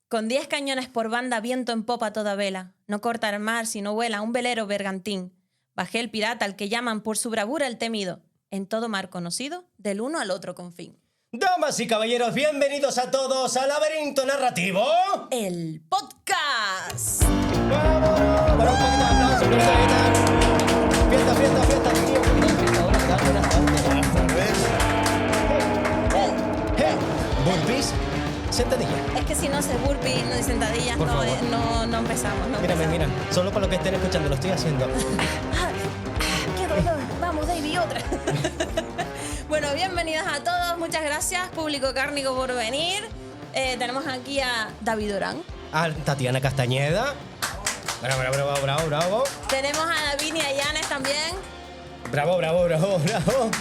Con 10 cañones por banda, viento en popa a toda vela. No corta el mar si no vuela un velero bergantín. Bajé el pirata al que llaman por su bravura el temido. En todo mar conocido, del uno al otro confín. Damas y caballeros, bienvenidos a todos al Laberinto Narrativo. El podcast. ¡Vamos! Bueno, un poquito de aplauso, por favor. Fiesta, fiesta, fiesta. Aquí, un poquito de fiesta. Hola, ¿qué tal? Buenas tardes. Burpees, sentadilla. Es que si no se burpee, no de sentadillas, Por favor. no empezamos. Mírame, empezamos. mira. Solo para los que estén escuchando, lo estoy haciendo. ¡Qué dolor! Vamos, David, otra. Bueno, bienvenidos a todos. Muchas gracias, público cárnico, por venir. Tenemos aquí a David Orán. A Tatiana Castañeda. Bravo, bravo, bravo, bravo, bravo. Tenemos a David Ayanes también. Bravo, bravo, bravo, bravo.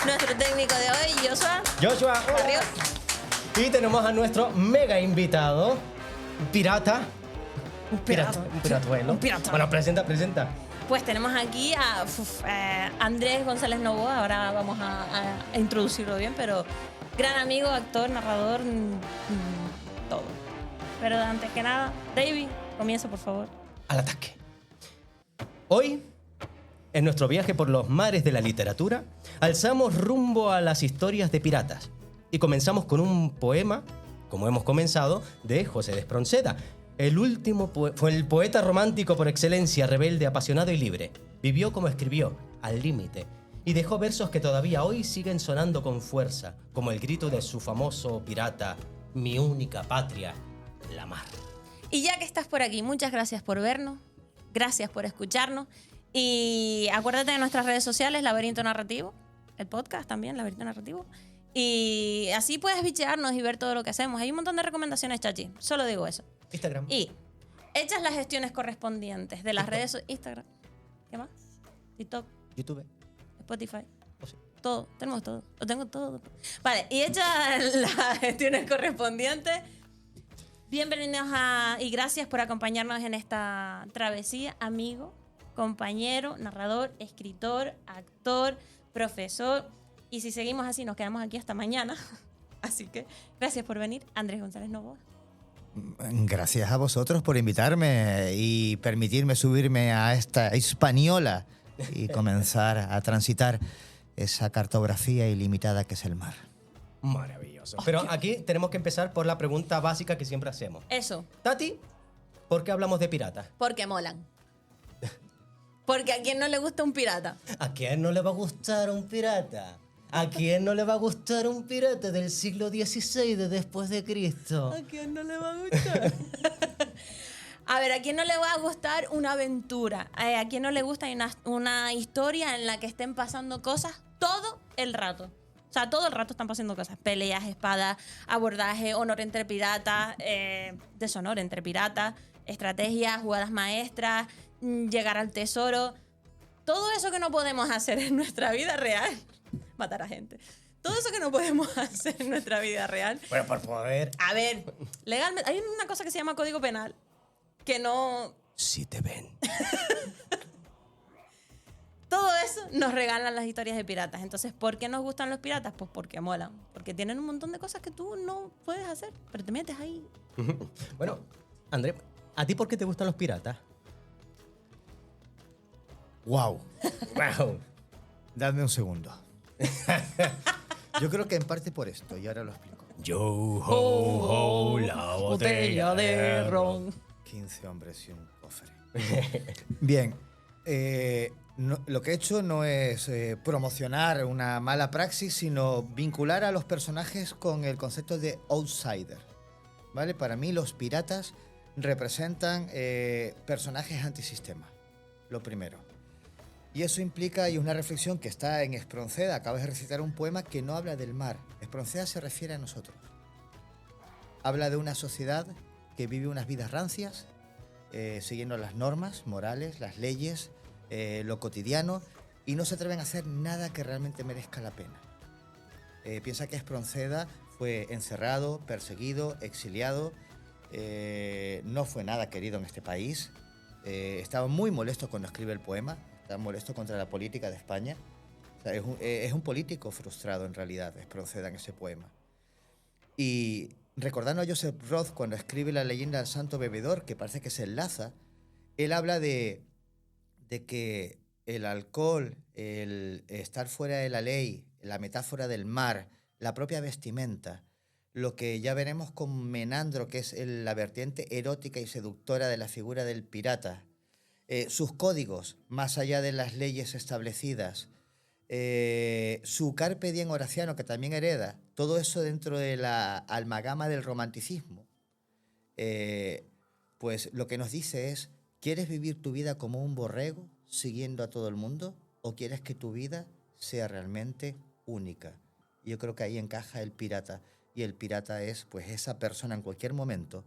Nuestro técnico de hoy, Joshua. Joshua. Barrios. Y tenemos a nuestro mega invitado, pirata. Un pirata. Un piratuelo. Un pirata. Bueno, presenta. Pues tenemos aquí a Andrés González Novoa. Ahora vamos a introducirlo bien, pero gran amigo, actor, narrador, todo. Pero antes que nada, David, comienza por favor. Al ataque. Hoy, en nuestro viaje por los mares de la literatura, alzamos rumbo a las historias de piratas. Y comenzamos con un poema, como hemos comenzado, de José de Espronceda. El último fue el poeta romántico por excelencia, rebelde, apasionado y libre. Vivió como escribió, al límite, y dejó versos que todavía hoy siguen sonando con fuerza, como el grito de su famoso pirata, mi única patria, la mar. Y ya que estás por aquí, muchas gracias por vernos, gracias por escucharnos. Y acuérdate de nuestras redes sociales, Laberinto Narrativo, el podcast también, Laberinto Narrativo. Y así puedes bichearnos y ver todo lo que hacemos. Hay un montón de recomendaciones, Chachi. Solo digo eso. Instagram. Y echas las gestiones correspondientes de las redes Instagram. ¿Qué más? TikTok, YouTube. Spotify. Oh, sí. Todo. Tenemos todo. Lo tengo todo. Vale. Y echas las gestiones correspondientes. Bienvenidos y gracias por acompañarnos en esta travesía. Amigo, compañero, narrador, escritor, actor, profesor. Y si seguimos así, nos quedamos aquí hasta mañana. Así que gracias por venir, Andrés González Novoa. Gracias a vosotros por invitarme y permitirme subirme a esta española y comenzar a transitar esa cartografía ilimitada que es el mar. Maravilloso. Pero aquí tenemos que empezar por la pregunta básica que siempre hacemos. Eso, Tati, ¿por qué hablamos de piratas? porque molan. Porque a quién no le gusta un pirata. ¿A quién no le va a gustar un pirata? ¿A quién no le va a gustar un pirata del siglo XVI de después de Cristo? ¿A quién no le va a gustar? A ver, ¿a quién no le va a gustar una aventura? ¿A quién no le gusta una historia en la que estén pasando cosas todo el rato? O sea, todo el rato están pasando cosas. Peleas, espadas, abordaje, honor entre piratas, deshonor entre piratas, estrategias, jugadas maestras, llegar al tesoro. Todo eso que no podemos hacer en nuestra vida real. Matar a gente. Todo eso que no podemos hacer en nuestra vida real. Bueno, por poder. A ver, legalmente, hay una cosa que se llama Código Penal que no... Si te ven. Todo eso nos regalan las historias de piratas. Entonces, ¿por qué nos gustan los piratas? Pues porque molan. Porque tienen un montón de cosas que tú no puedes hacer, pero te metes ahí. Bueno, André, ¿a ti por qué te gustan los piratas? ¡Wow! Wow. Dadme un segundo. Yo creo que en parte por esto, y ahora lo explico. Yo ho ho, la botella de ron. 15 hombres y un cofre. Bien, lo que he hecho no es promocionar una mala praxis, sino vincular a los personajes con el concepto de outsider. ¿Vale? Para mí los piratas representan personajes antisistema, lo primero. Y eso implica, y una reflexión que está en Espronceda, acabas de recitar un poema que no habla del mar. Espronceda se refiere a nosotros. Habla de una sociedad que vive unas vidas rancias, siguiendo las normas morales, las leyes, lo cotidiano, y no se atreven a hacer nada que realmente merezca la pena. Piensa que Espronceda fue encerrado, perseguido, exiliado, no fue nada querido en este país, estaba muy molesto cuando escribe el poema, está molesto contra la política de España. O sea, es un político frustrado en realidad, Espronceda, en ese poema. Y recordando a Joseph Roth cuando escribe la leyenda del santo bebedor, que parece que se enlaza, él habla de que el alcohol, el estar fuera de la ley, la metáfora del mar, la propia vestimenta, lo que ya veremos con Menandro, que es la vertiente erótica y seductora de la figura del pirata, sus códigos, más allá de las leyes establecidas, su carpe diem horaciano, que también hereda, todo eso dentro de la amalgama del romanticismo, pues lo que nos dice es, ¿quieres vivir tu vida como un borrego, siguiendo a todo el mundo? ¿O quieres que tu vida sea realmente única? Yo creo que ahí encaja el pirata. Y el pirata es pues esa persona en cualquier momento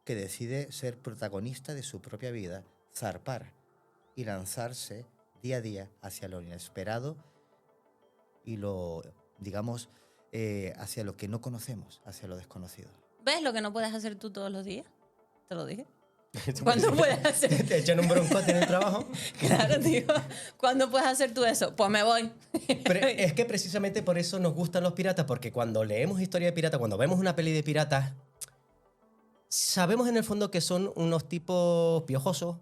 que decide ser protagonista de su propia vida, zarpar y lanzarse día a día hacia lo inesperado y lo, digamos, hacia lo que no conocemos, hacia lo desconocido. ¿Ves lo que no puedes hacer tú todos los días? Te lo dije. ¿Cuándo puedes hacer? ¿Te echan un broncote en el trabajo? Claro, tío. ¿Cuándo puedes hacer tú eso? Pues me voy. Pero es que precisamente por eso nos gustan los piratas, porque cuando leemos historia de piratas, cuando vemos una peli de piratas, sabemos en el fondo que son unos tipos piojosos,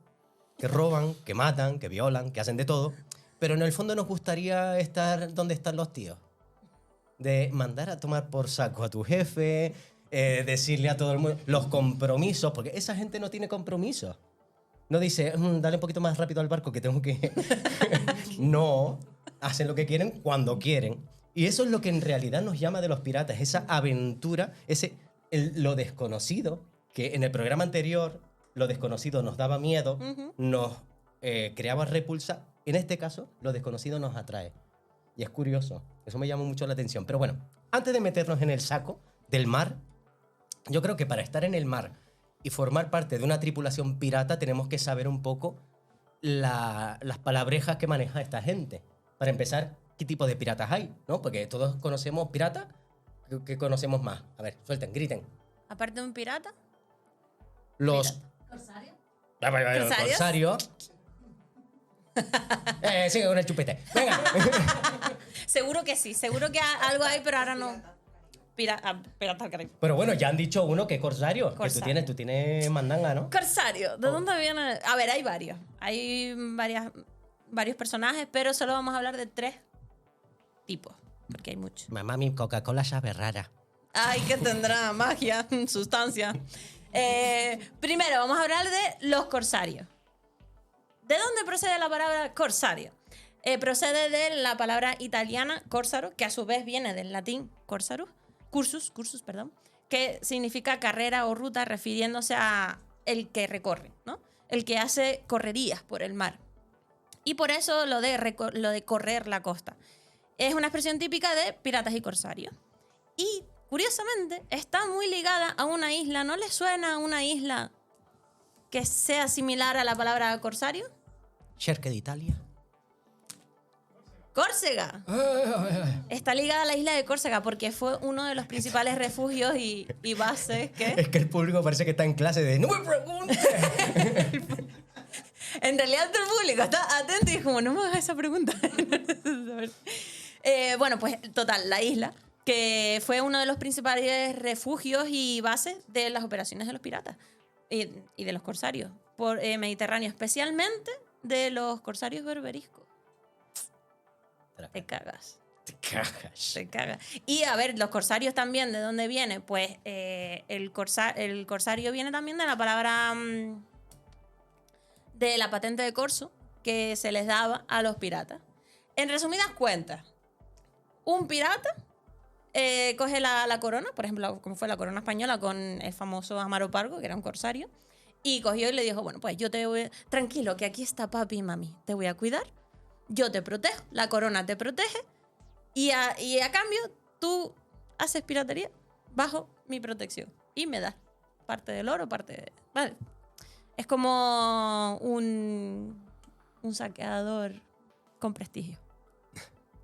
que roban, que matan, que violan, que hacen de todo, pero en el fondo nos gustaría estar donde están los tíos. De mandar a tomar por saco a tu jefe, decirle a todo el mundo los compromisos, porque esa gente no tiene compromisos. No dice, dale un poquito más rápido al barco que tengo que... No, hacen lo que quieren cuando quieren. Y eso es lo que en realidad nos llama de los piratas, esa aventura, lo desconocido, que en el programa anterior lo desconocido nos daba miedo, nos creaba repulsa. En este caso, lo desconocido nos atrae. Y es curioso, eso me llama mucho la atención. Pero bueno, antes de meternos en el saco del mar, yo creo que para estar en el mar y formar parte de una tripulación pirata tenemos que saber un poco las palabrejas que maneja esta gente. Para empezar, ¿qué tipo de piratas hay? ¿No? Porque todos conocemos piratas. ¿Qué conocemos más? A ver, suelten, griten. Aparte de un pirata. Los... ¿Corsario? Corsarios. Sigue con el chupete. Venga. Seguro que sí, seguro que algo hay, pero ahora no. Pirata al Caribe. Pero bueno, ya han dicho uno que es corsario. Corsario. Que tú tienes mandanga, ¿no? Corsario, ¿de dónde viene? A ver, hay varios. Hay varios personajes, pero solo vamos a hablar de 3 tipos, porque hay muchos. Mamá, mi Coca-Cola sabe rara. Ay, que tendrá magia, sustancia. Primero, vamos a hablar de los corsarios. ¿De dónde procede la palabra corsario? Procede de la palabra italiana corsaro, que a su vez viene del latín corsarus, cursus, perdón, que significa carrera o ruta, refiriéndose a el que recorre, ¿no? El que hace correrías por el mar. Y por eso lo de correr la costa. Es una expresión típica de piratas y corsarios. Y, curiosamente, está muy ligada a una isla. ¿No les suena a una isla que sea similar a la palabra corsario? Cerca de Italia. Córcega. Está ligada a la isla de Córcega porque fue uno de los principales refugios y bases que... Es que el público parece que está en clase de ¡no me preguntes! En realidad todo el público está atento y es como, no me hagas esa pregunta. Bueno, pues total, la isla, que fue uno de los principales refugios y bases de las operaciones de los piratas y de los corsarios por Mediterráneo, especialmente de los corsarios berberiscos. Te cagas. Te cagas. Y a ver, los corsarios también, ¿de dónde viene? Pues el corsario viene también de la palabra... de la patente de corso que se les daba a los piratas. En resumidas cuentas, un pirata coge la corona, por ejemplo, como fue la corona española con el famoso Amaro Pargo, que era un corsario, y cogió y le dijo, bueno, pues yo te voy... Tranquilo, que aquí está papi y mami, te voy a cuidar, yo te protejo, la corona te protege, y a cambio tú haces piratería bajo mi protección y me das parte del oro, parte de... Vale. Es como un saqueador con prestigio.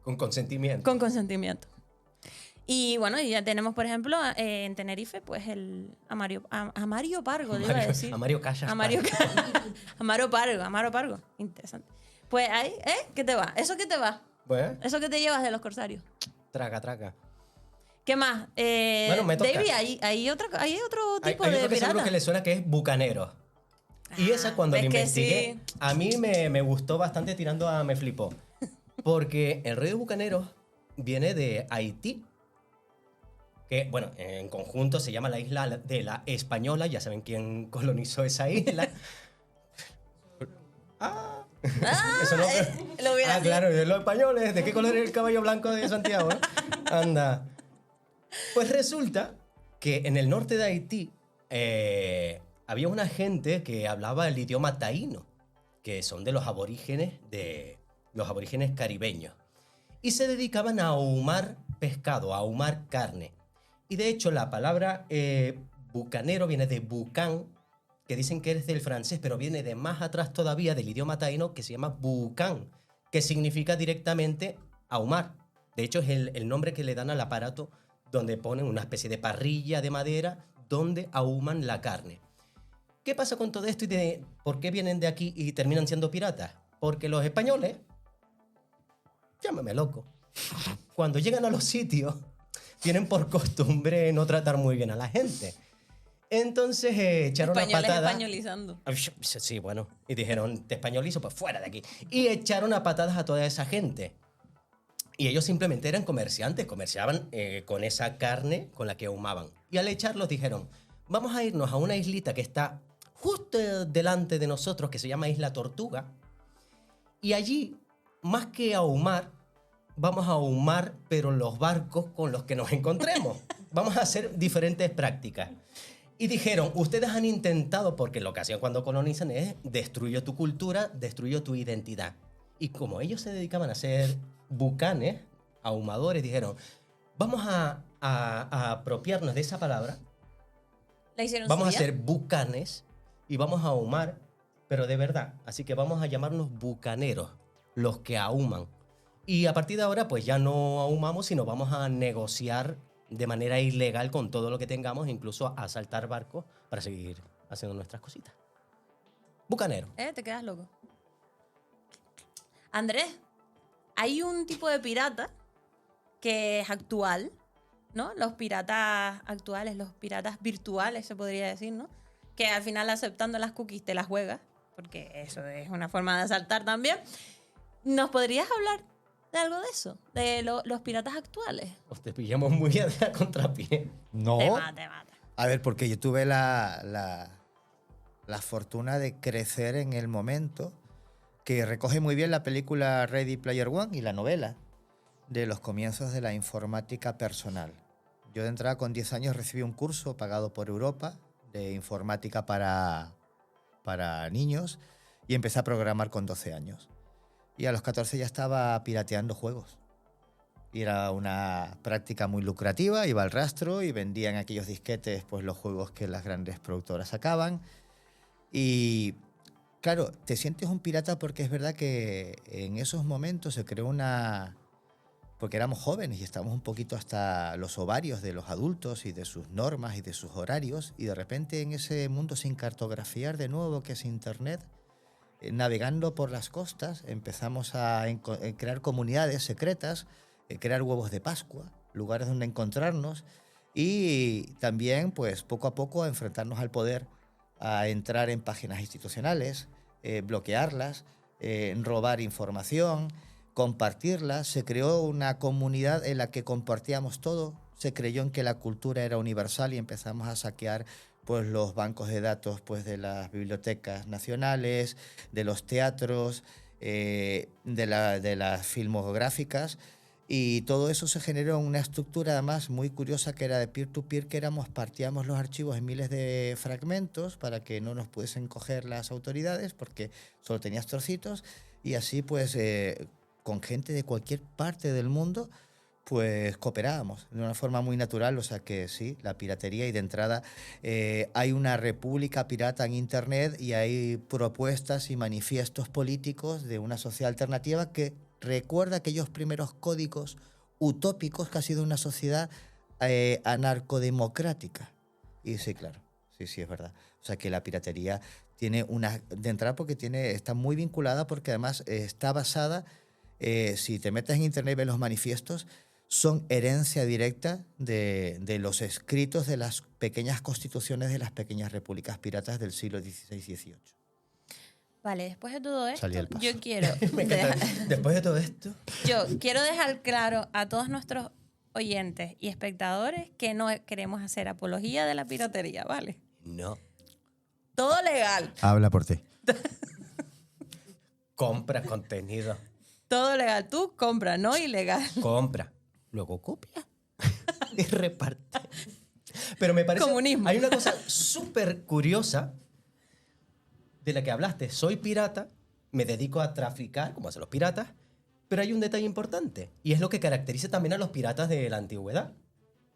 Con consentimiento. Con consentimiento. Y bueno, y ya tenemos, por ejemplo, en Tenerife, pues a Mario Pargo, iba a decir. A Mario Casas. Amaro Pargo. Interesante. Pues ahí, ¿qué te va? ¿Eso qué te va? Pues, ¿Eso qué te llevas de los corsarios? traga. ¿Qué más? Bueno, me toca. David, hay otro tipo Hay de otro que seguro pirata. que le suena que es bucanero. Y esa cuando la ves que investigué, sí. a mí me gustó bastante tirando a me flipó. Porque el rollo de bucaneros viene de Haití. Que, bueno, en conjunto se llama la isla de la Española. Ya saben quién colonizó esa isla. Eso no, lo hubiera dicho. claro, de los españoles. ¿De qué color es el caballo blanco de Santiago? Anda. Pues resulta que en el norte de Haití había una gente que hablaba el idioma taíno, que son de los aborígenes caribeños. Y se dedicaban a ahumar pescado, a ahumar carne. Y de hecho la palabra bucanero viene de bucán, que dicen que es del francés, pero viene de más atrás todavía del idioma taíno, que se llama bucán, que significa directamente ahumar. De hecho es el nombre que le dan al aparato donde ponen una especie de parrilla de madera donde ahuman la carne. ¿Qué pasa con todo esto y por qué vienen de aquí y terminan siendo piratas? Porque los españoles, llámame loco, cuando llegan a los sitios tienen por costumbre no tratar muy bien a la gente. Entonces echaron una Españoles patada. españolizando. Sí, bueno. Y dijeron, te españolizo, pues fuera de aquí. Y echaron a patadas a toda esa gente. Y ellos simplemente eran comerciantes, comerciaban con esa carne con la que ahumaban. Y al echarlos dijeron, vamos a irnos a una islita que está justo delante de nosotros, que se llama Isla Tortuga. Y allí, más que ahumar, vamos a ahumar, pero los barcos con los que nos encontremos. Vamos a hacer diferentes prácticas. Y dijeron, ustedes han intentado, porque lo que hacían cuando colonizan es destruyo tu cultura, destruyo tu identidad. Y como ellos se dedicaban a ser bucanes, ahumadores, dijeron, vamos a apropiarnos de esa palabra, ¿La hicieron vamos a suya? ser bucanes y vamos a ahumar, pero de verdad. Así que vamos a llamarnos bucaneros, los que ahuman. Y a partir de ahora, pues ya no ahumamos, sino vamos a negociar de manera ilegal con todo lo que tengamos, incluso a asaltar barcos para seguir haciendo nuestras cositas. Bucanero. Te quedas loco. Andrés, hay un tipo de pirata que es actual, ¿no? Los piratas actuales, los piratas virtuales, se podría decir, ¿no? Que al final aceptando las cookies te las juegas, porque eso es una forma de asaltar también. ¿Nos podrías hablar de algo de eso? De los piratas actuales. Te pillamos muy a contrapié. No. Te mata. A ver, porque yo tuve la fortuna de crecer en el momento que recoge muy bien la película Ready Player One y la novela de los comienzos de la informática personal. Yo de entrada con 10 años recibí un curso pagado por Europa de informática para niños y empecé a programar con 12 años. Y a los 14 ya estaba pirateando juegos. Y era una práctica muy lucrativa, iba al rastro y vendían aquellos disquetes pues los juegos que las grandes productoras sacaban. Y claro, te sientes un pirata porque es verdad que en esos momentos se creó una... Porque éramos jóvenes y estábamos un poquito hasta los ovarios de los adultos y de sus normas y de sus horarios, y de repente en ese mundo sin cartografiar de nuevo que es Internet, navegando por las costas, empezamos a crear comunidades secretas, crear huevos de Pascua, lugares donde encontrarnos, y también pues poco a poco a enfrentarnos al poder, a entrar en páginas institucionales, bloquearlas, robar información, compartirla. Se creó una comunidad en la que compartíamos todo, se creyó en que la cultura era universal y empezamos a saquear pues los bancos de datos pues de las bibliotecas nacionales, de los teatros, de las filmográficas, y todo eso se generó en una estructura además muy curiosa que era de peer-to-peer, que partíamos los archivos en miles de fragmentos para que no nos pudiesen coger las autoridades porque solo tenías trocitos, y así pues con gente de cualquier parte del mundo pues cooperábamos de una forma muy natural. O sea que sí, la piratería, y de entrada hay una república pirata en Internet y hay propuestas y manifiestos políticos de una sociedad alternativa que recuerda aquellos primeros códigos utópicos que ha sido una sociedad anarcodemocrática. Y sí, claro, sí, es verdad. O sea que la piratería tiene de entrada porque está muy vinculada, porque además está basada, si te metes en Internet y ves los manifiestos, son herencia directa de los escritos de las pequeñas constituciones de las pequeñas repúblicas piratas del siglo XVI y XVIII. Vale, después de todo esto, Salí al paso. yo quiero Me encanta. Después de todo esto, yo quiero dejar claro a todos nuestros oyentes y espectadores que no queremos hacer apología de la piratería, ¿vale? no. Todo legal, Habla por ti. Compra contenido. todo legal. Tú compra, no ilegal. Compra. Luego copia. Y reparte. Pero me parece... Comunismo. Hay una cosa súper curiosa de la que hablaste. Soy pirata, me dedico a traficar, como hacen los piratas, pero hay un detalle importante. Y es lo que caracteriza también a los piratas de la antigüedad.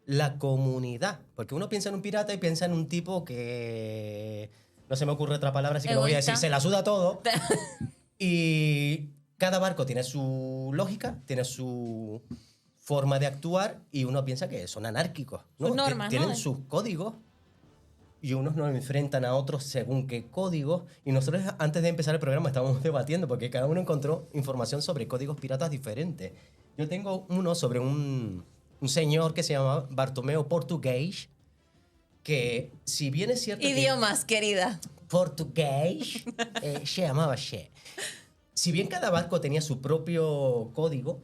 La comunidad. Porque uno piensa en un pirata y piensa en un tipo que... No se me ocurre otra palabra, así que lo voy a Egoísta. decir. Se la suda todo. Y cada barco tiene su lógica, tiene su forma de actuar y uno piensa que son anárquicos, ¿no? Sus normas, Tienen ¿no? sus códigos y unos nos enfrentan a otros según qué códigos. Y nosotros antes de empezar el programa estábamos debatiendo porque cada uno encontró información sobre códigos piratas diferentes. Yo tengo uno sobre un señor que se llama Bartomeu Portugués, que si bien es cierto que... Idiomas, querida. Portugués, se llamaba She. Si bien cada barco tenía su propio código,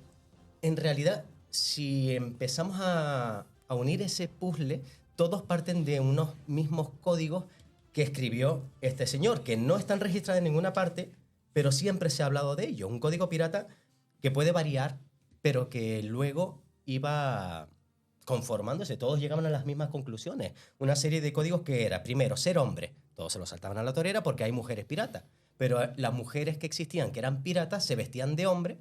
en realidad, si empezamos a unir ese puzzle, todos parten de unos mismos códigos que escribió este señor, que no están registrados en ninguna parte, pero siempre se ha hablado de ello. Un código pirata que puede variar, pero que luego iba conformándose. Todos llegaban a las mismas conclusiones. Una serie de códigos que era, primero, ser hombre. Todos se lo saltaban a la torera porque hay mujeres piratas. Pero las mujeres que existían, que eran piratas, se vestían de hombre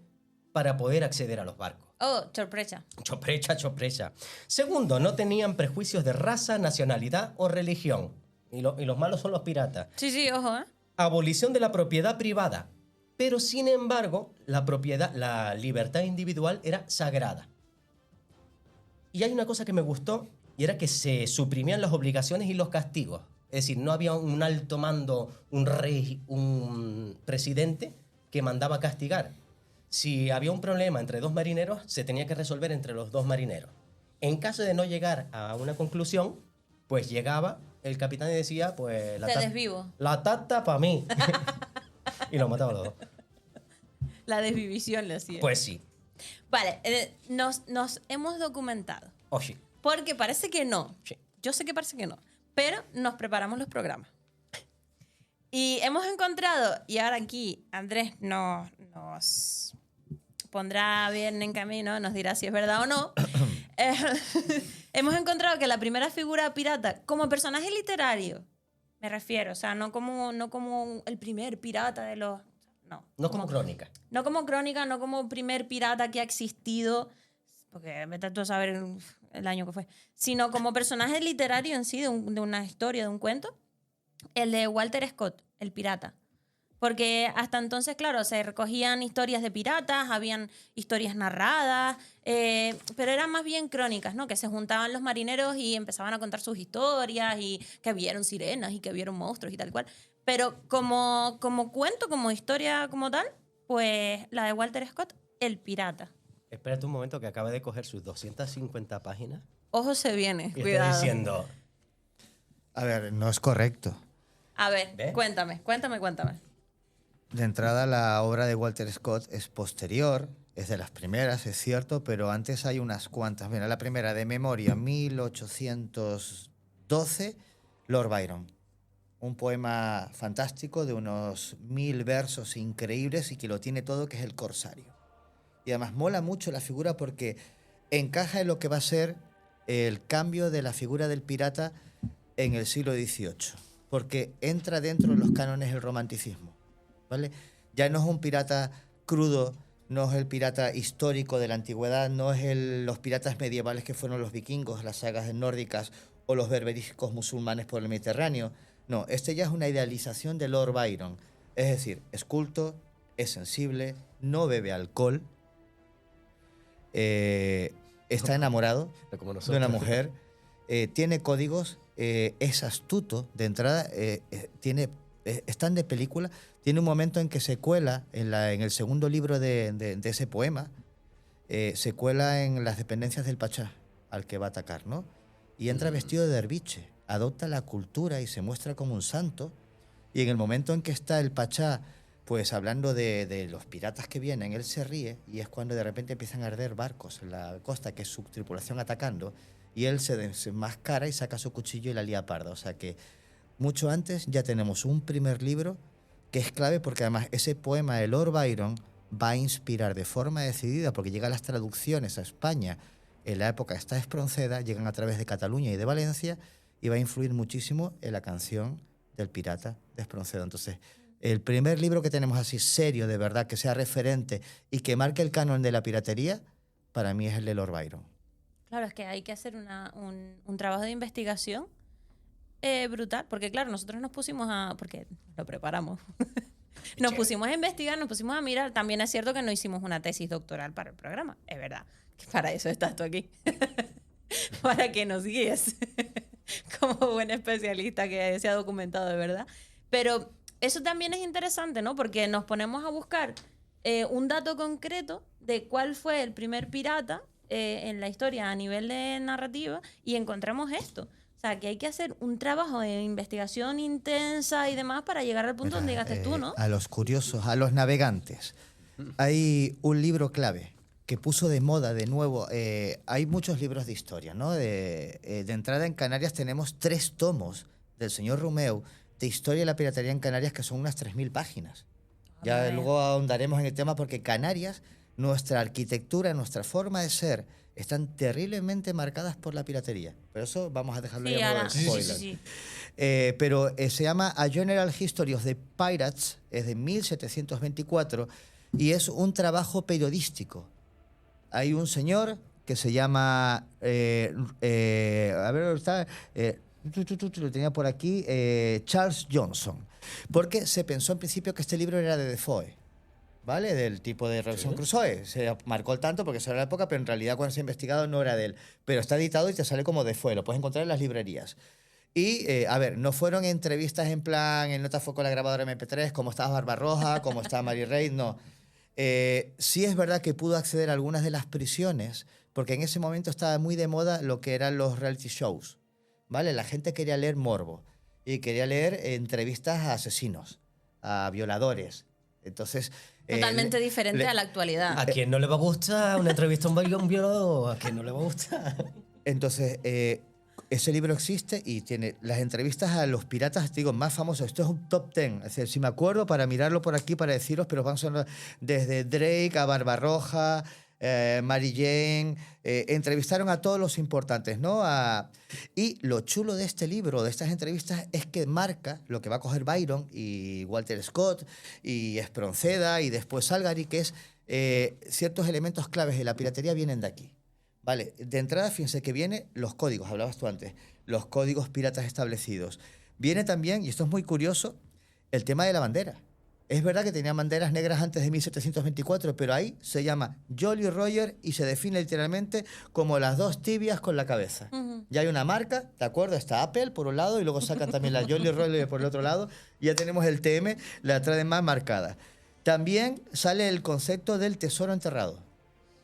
para poder acceder a los barcos. Oh, sorpresa. Choprecha, choprecha. Segundo, no tenían prejuicios de raza, nacionalidad o religión. Y los malos son los piratas. Sí, sí, ojo, ¿eh? Abolición de la propiedad privada. Pero, sin embargo, la libertad individual era sagrada. Y hay una cosa que me gustó, y era que se suprimían las obligaciones y los castigos. Es decir, no había un alto mando, un rey, un presidente que mandaba castigar. Si había un problema entre dos marineros, se tenía que resolver entre los dos marineros. En caso de no llegar a una conclusión, pues llegaba el capitán y decía, pues... Te desvivo. La tata para mí. Y lo mataba a los dos. La desvivisión le hacía. Pues sí. Vale, nos hemos documentado. Oye. Porque parece que no. Sí. Yo sé que parece que no. Pero nos preparamos los programas. Y hemos encontrado, y ahora aquí Andrés nos pondrá bien en camino, nos dirá si es verdad o no. Hemos encontrado que la primera figura pirata, como personaje literario, me refiero, o sea, no como el primer pirata de los... No como crónica. No como crónica, no como primer pirata que ha existido, porque vete tú a saber el año que fue, sino como personaje literario en sí, de una historia, de un cuento, el de Walter Scott, el pirata. Porque hasta entonces, claro, se recogían historias de piratas, habían historias narradas, pero eran más bien crónicas, ¿no? Que se juntaban los marineros y empezaban a contar sus historias y que vieron sirenas y que vieron monstruos y tal cual. Pero como cuento, como historia como tal, pues la de Walter Scott, el pirata. Espérate un momento que acaba de coger sus 250 páginas. Ojo se viene, Y cuidado. está diciendo... A ver, no es correcto. A ver, ¿Ves? cuéntame. De entrada, la obra de Walter Scott es posterior, es de las primeras, es cierto, pero antes hay unas cuantas. Mira, la primera de memoria, 1812, Lord Byron. Un poema fantástico de unos 1000 versos increíbles y que lo tiene todo, que es El Corsario. Y además mola mucho la figura porque encaja en lo que va a ser el cambio de la figura del pirata en el siglo XVIII, porque entra dentro de los cánones del romanticismo, ¿vale? Ya no es un pirata crudo, no es el pirata histórico de la antigüedad, no es los piratas medievales que fueron los vikingos, las sagas nórdicas o los berberiscos musulmanes por el Mediterráneo. No, este ya es una idealización de Lord Byron. Es decir, es culto, es sensible, no bebe alcohol, está enamorado Como de nosotros. una mujer, tiene códigos, es astuto de entrada, es tan de película. Tiene un momento en que se cuela en el segundo libro de ese poema, se cuela en las dependencias del pachá al que va a atacar, ¿no? Y entra vestido de derviche, adopta la cultura y se muestra como un santo. Y en el momento en que está el pachá, pues hablando de los piratas que vienen, él se ríe y es cuando de repente empiezan a arder barcos en la costa, que es su tripulación atacando, y él se desenmascara y saca su cuchillo y la lía parda. O sea que mucho antes ya tenemos un primer libro que es clave porque además ese poema de Lord Byron va a inspirar de forma decidida, porque llegan las traducciones a España en la época esta Espronceda, llegan a través de Cataluña y de Valencia, y va a influir muchísimo en la canción del pirata de Espronceda. Entonces, el primer libro que tenemos así serio, de verdad, que sea referente y que marque el canon de la piratería, para mí es el de Lord Byron. Claro, es que hay que hacer un trabajo de investigación brutal, porque claro, nosotros nos pusimos porque lo preparamos, nos pusimos a investigar, nos pusimos a mirar. También es cierto que no hicimos una tesis doctoral para el programa, es verdad, que para eso estás tú aquí, para que nos guíes como buen especialista que se ha documentado de verdad. Pero eso también es interesante, ¿no? Porque nos ponemos a buscar un dato concreto de cuál fue el primer pirata en la historia a nivel de narrativa, y encontramos esto. O sea, que hay que hacer un trabajo de investigación intensa y demás para llegar al punto donde llegaste tú, ¿no? A los curiosos, a los navegantes. Hay un libro clave que puso de moda de nuevo. Hay muchos libros de historia, ¿no? De entrada en Canarias tenemos 3 tomos del señor Romeu de historia de la piratería en Canarias, que son unas 3.000 páginas. Ya luego ahondaremos en el tema, porque Canarias, nuestra arquitectura, nuestra forma de ser, están terriblemente marcadas por la piratería. Pero eso vamos a dejarlo ya por spoiler. Sí. Pero se llama A General History of the Pirates, es de 1724, y es un trabajo periodístico. Hay un señor que se llama, a ver, está, lo tenía por aquí, Charles Johnson, porque se pensó en principio que este libro era de Defoe, ¿vale? Del tipo de Robinson Crusoe. Se marcó el tanto porque eso era la época, pero en realidad cuando se ha investigado no era de él. Pero está editado y te sale como Defoe, lo puedes encontrar en las librerías. Y, a ver, no fueron entrevistas en plan, el nota fue con la grabadora MP3, como estaba Barbarroja, como estaba Mary Reid, no. Sí es verdad que pudo acceder a algunas de las prisiones, porque en ese momento estaba muy de moda lo que eran los reality shows, ¿vale? La gente quería leer morbo y quería leer entrevistas a asesinos, a violadores. Entonces... Totalmente diferente a la actualidad. ¿A quién no le va a gustar una entrevista a un violador? ¿A quién no le va a gustar? Entonces, ese libro existe y tiene las entrevistas a los piratas, digo, más famosos. Esto es un top 10. Es decir, si me acuerdo, para mirarlo por aquí, para deciros, pero van a ser desde Drake a Barbarroja, Mary Jane, entrevistaron a todos los importantes, ¿no? Y lo chulo de este libro, de estas entrevistas, es que marca lo que va a coger Byron y Walter Scott y Espronceda y después Salgari, que es ciertos elementos claves de la piratería vienen de aquí. Vale, de entrada, fíjense que viene los códigos, hablabas tú antes, los códigos piratas establecidos. Viene también, y esto es muy curioso, el tema de la bandera. Es verdad que tenían banderas negras antes de 1724, pero ahí se llama Jolly Roger y se define literalmente como las 2 tibias con la cabeza. Ya hay una marca, ¿de acuerdo? Está Apple por un lado y luego sacan también la Jolly Roger por el otro lado. Y ya tenemos el TM, la traen más marcada. También sale el concepto del tesoro enterrado.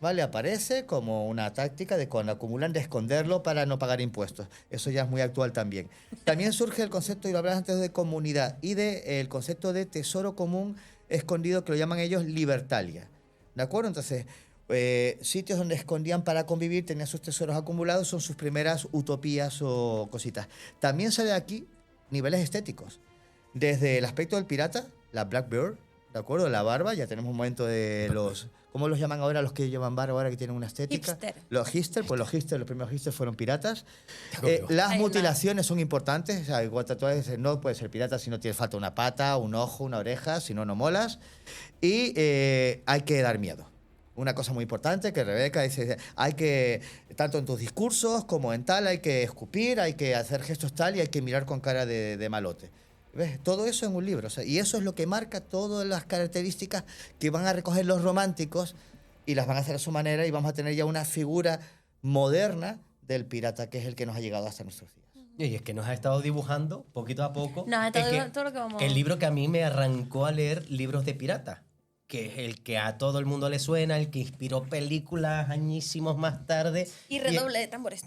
¿Vale? Aparece como una táctica de cuando acumulan de esconderlo para no pagar impuestos. Eso ya es muy actual también. También surge el concepto, y lo hablabas antes, de comunidad y el concepto de tesoro común escondido, que lo llaman ellos libertalia. ¿De acuerdo? Entonces, sitios donde escondían para convivir, tenían sus tesoros acumulados, son sus primeras utopías o cositas. También sale aquí niveles estéticos. Desde el aspecto del pirata, la Blackbeard, ¿de acuerdo? La barba, ya tenemos un momento de los... ¿Cómo los llaman ahora los que llevan barba ahora que tienen una estética? Hipster. Los hipster, pues los primeros hipsters fueron piratas. Las mutilaciones son importantes. O sea, igual tatuajes, no puedes ser pirata si no tienes falta una pata, un ojo, una oreja, si no, no molas. Y hay que dar miedo. Una cosa muy importante que Rebeca dice, hay que, tanto en tus discursos como en tal, hay que escupir, hay que hacer gestos tal y hay que mirar con cara de malote. ¿Ves? Todo eso en un libro. O sea, y eso es lo que marca todas las características que van a recoger los románticos y las van a hacer a su manera, y vamos a tener ya una figura moderna del pirata, que es el que nos ha llegado hasta nuestros días. Y es que nos ha estado dibujando poquito a poco. Nos ha estado dibujando todo lo que vamos... El libro que a mí me arrancó a leer libros de piratas. que es el que a todo el mundo le suena, el que inspiró películas añísimos más tarde. Y redoble de tambores.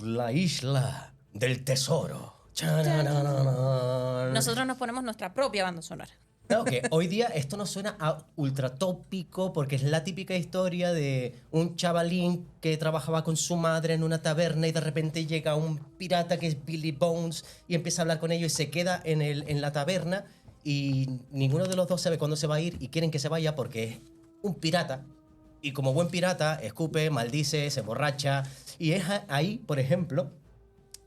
La isla del tesoro. Nosotros nos ponemos nuestra propia banda sonora. Claro que hoy día esto nos suena a ultra tópico porque es la típica historia de un chavalín que trabajaba con su madre en una taberna y de repente llega un pirata que es Billy Bones y empieza a hablar con ellos y se queda en la taberna y ninguno de los dos sabe cuándo se va a ir y quieren que se vaya porque es un pirata y como buen pirata escupe, maldice, se emborracha y es ahí, por ejemplo...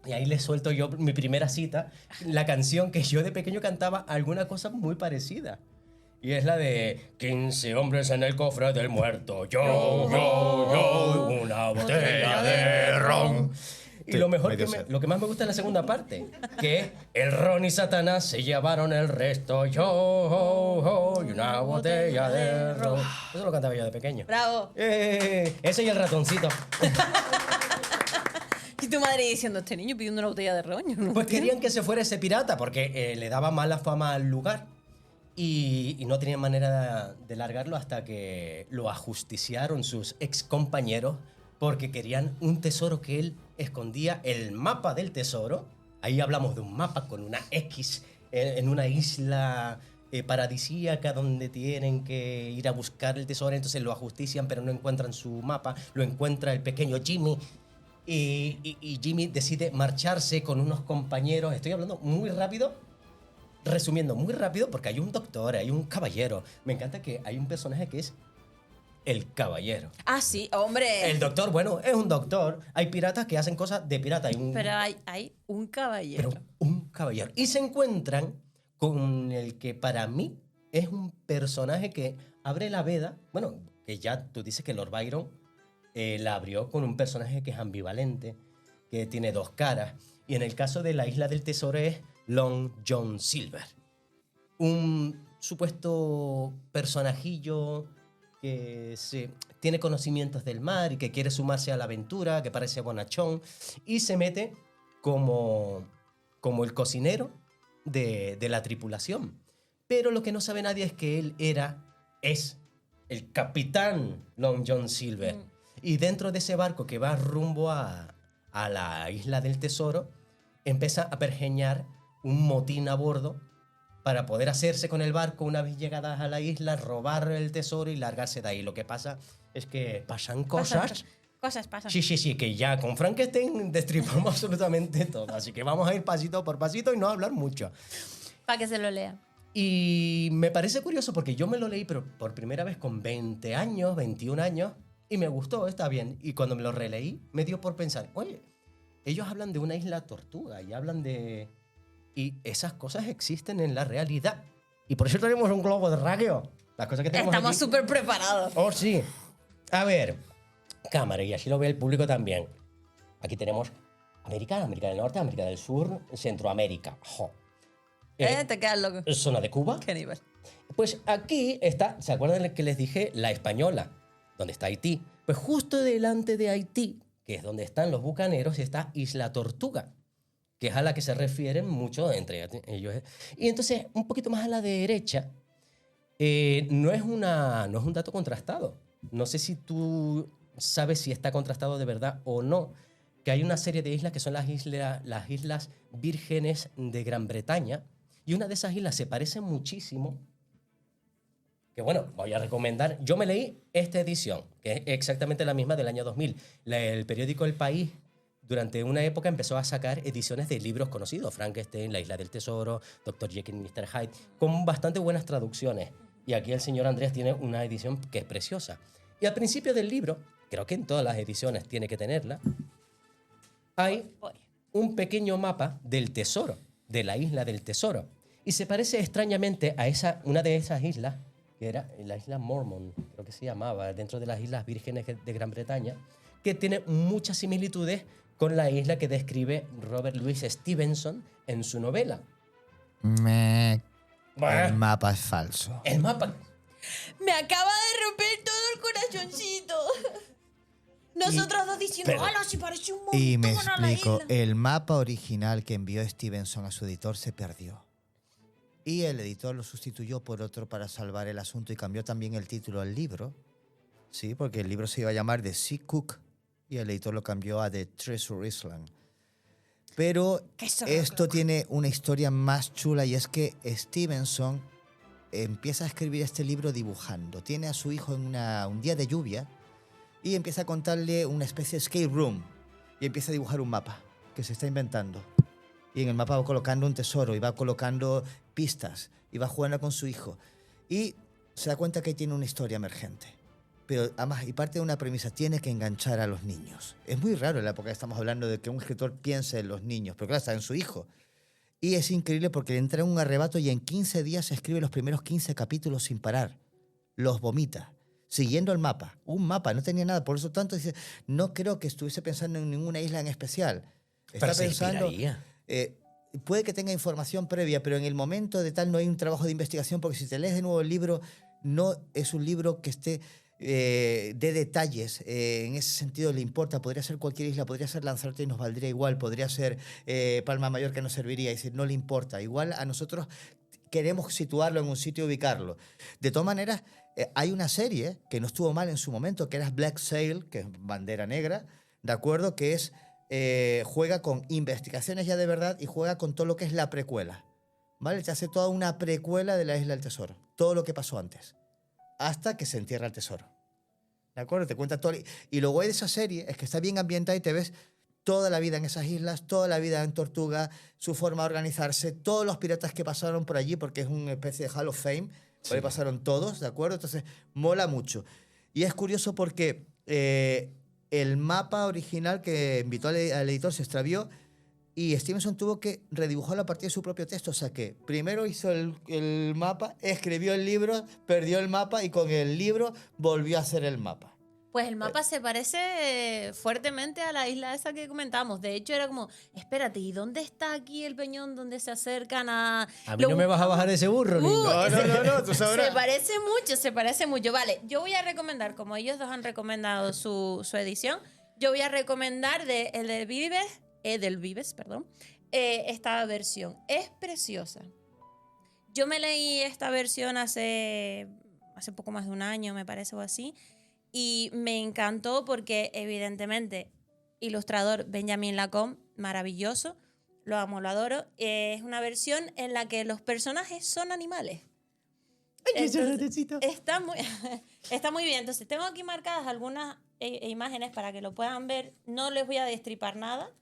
Y ahí les suelto yo mi primera cita, la canción que yo de pequeño cantaba alguna cosa muy parecida. Y es la de 15 hombres en el cofre del muerto, yo, una botella de ron. Y lo mejor lo que más me gusta es la segunda parte, que es el ron y Satanás se llevaron el resto, yo, y una botella de ron. Eso lo cantaba yo de pequeño. ¡Bravo! Ese y el ratoncito. Y tu madre diciendo, este niño pidiendo una botella de roño. ¿No? Pues querían que se fuera ese pirata porque le daba mala fama al lugar y no tenían manera de largarlo hasta que lo ajusticiaron sus ex compañeros porque querían un tesoro que él escondía, el mapa del tesoro. Ahí hablamos de un mapa con una X en una isla paradisíaca donde tienen que ir a buscar el tesoro, entonces lo ajustician pero no encuentran su mapa, lo encuentra el pequeño Jimmy. Y Jimmy decide marcharse con unos compañeros. Estoy hablando muy rápido, resumiendo muy rápido, porque hay un doctor, hay un caballero. Me encanta que hay un personaje que es el caballero. Ah, sí, hombre. El doctor, bueno, es un doctor. Hay piratas que hacen cosas de pirata. Pero hay un caballero. Pero un caballero. Y se encuentran con el que para mí es un personaje que abre la veda. Bueno, que ya tú dices que Lord Byron... la abrió con un personaje que es ambivalente, que tiene dos caras. Y en el caso de la Isla del Tesoro es Long John Silver. Un supuesto personajillo que tiene conocimientos del mar y que quiere sumarse a la aventura, que parece bonachón, y se mete como el cocinero de la tripulación. Pero lo que no sabe nadie es que él es el capitán Long John Silver. Y dentro de ese barco que va rumbo a la Isla del Tesoro, empieza a pergeñar un motín a bordo para poder hacerse con el barco una vez llegadas a la isla, robar el tesoro y largarse de ahí. Lo que pasa es que pasan cosas. Cosas pasan. Sí, que ya con Frankenstein destripamos absolutamente todo. Así que vamos a ir pasito por pasito y no hablar mucho. Para que se lo lea. Y me parece curioso porque yo me lo leí, pero por primera vez con 20 años, 21 años, y me gustó, está bien. Y cuando me lo releí, me dio por pensar, oye, ellos hablan de una isla tortuga y hablan de... Y esas cosas existen en la realidad. Y por eso tenemos un globo de radio. Las cosas que tenemos Estamos aquí... súper preparados. Oh, sí. A ver, cámara, y así lo ve el público también. Aquí tenemos América del Norte, América del Sur, Centroamérica. Jo. Te quedas loco. Zona de Cuba. Qué nivel. Pues aquí está, ¿se acuerdan que les dije? La Española, donde está Haití. Pues justo delante de Haití, que es donde están los bucaneros, está Isla Tortuga, que es a la que se refieren mucho entre ellos. Y entonces, un poquito más a la derecha, no es un dato contrastado. No sé si tú sabes si está contrastado de verdad o no, que hay una serie de islas que son las Islas Vírgenes de Gran Bretaña, y una de esas islas se parece muchísimo, que bueno, voy a recomendar. Yo me leí esta edición, que es exactamente la misma del año 2000. El periódico El País, durante una época, empezó a sacar ediciones de libros conocidos, Frankenstein, La Isla del Tesoro, Dr. Jekyll y Mr. Hyde, con bastante buenas traducciones. Y aquí el señor Andrés tiene una edición que es preciosa. Y al principio del libro, creo que en todas las ediciones tiene que tenerla, hay un pequeño mapa del tesoro, de la Isla del Tesoro. Y se parece extrañamente a una de esas islas, que era la isla Mormon, creo que se llamaba, dentro de las Islas Vírgenes de Gran Bretaña, que tiene muchas similitudes con la isla que describe Robert Louis Stevenson en su novela. El mapa es falso. El mapa... Me acaba de romper todo el corazoncito. Nosotros dos diciendo, ¡hala, si parece un montón Y me a la explico, isla! el mapa original que envió Stevenson a su editor se perdió. Y el editor lo sustituyó por otro para salvar el asunto y cambió también el título al libro. Sí, porque el libro se iba a llamar The Sea Cook y el editor lo cambió a The Treasure Island. Pero esto tiene una historia más chula y es que Stevenson empieza a escribir este libro dibujando. Tiene a su hijo en un día de lluvia y empieza a contarle una especie de escape room y empieza a dibujar un mapa que se está inventando. Y en el mapa va colocando un tesoro y va colocando pistas y va jugando con su hijo. Y se da cuenta que tiene una historia emergente. Pero además, y parte de una premisa, tiene que enganchar a los niños. Es muy raro en la época que estamos hablando de que un escritor piense en los niños, pero claro, está en su hijo. Y es increíble porque le entra en un arrebato y en 15 días escribe los primeros 15 capítulos sin parar. Los vomita, siguiendo el mapa. Un mapa, no tenía nada. Por eso tanto dice, no creo que estuviese pensando en ninguna isla en especial. Está pensando... puede que tenga información previa, pero en el momento de tal no hay un trabajo de investigación, porque si te lees de nuevo el libro, no es un libro que esté de detalles. En ese sentido le importa. Podría ser cualquier isla, podría ser Lanzarote y nos valdría igual, podría ser Palma Mayor que nos serviría. Es decir, no le importa. Igual a nosotros queremos situarlo en un sitio y ubicarlo. De todas maneras, hay una serie que no estuvo mal en su momento, que era Black Sail, que es Bandera Negra, ¿de acuerdo? Que es... juega con investigaciones ya de verdad y juega con todo lo que es la precuela, ¿vale? Te hace toda una precuela de la Isla del Tesoro, todo lo que pasó antes, hasta que se entierra el tesoro, ¿de acuerdo? Te cuenta todo. Y lo guay de esa serie es que está bien ambientada y te ves toda la vida en esas islas, toda la vida en Tortuga, su forma de organizarse, todos los piratas que pasaron por allí, porque es una especie de Hall of Fame, por ahí pasaron todos, ¿de acuerdo? Entonces, mola mucho. Y es curioso porque... el mapa original que invitó al editor se extravió y Stevenson tuvo que redibujarlo a partir de su propio texto. O sea que primero hizo el mapa, escribió el libro, perdió el mapa y con el libro volvió a hacer el mapa. Pues el mapa se parece fuertemente a la isla esa que comentamos. De hecho, era como, espérate, ¿y dónde está aquí el peñón donde se acercan a...? A mí no me vas a bajar ese burro, niño. No, tú sabrás. Se parece mucho. Vale, yo voy a recomendar, como ellos dos han recomendado su edición, yo voy a recomendar de Edelvives, esta versión. Es preciosa. Yo me leí esta versión hace poco más de un año, me parece, o así. Y me encantó porque, evidentemente, ilustrador Benjamin Lacombe, maravilloso, lo amo, lo adoro. Es una versión en la que los personajes son animales. Entonces, está muy bien. Entonces, tengo aquí marcadas algunas imágenes para que lo puedan ver. No les voy a destripar nada,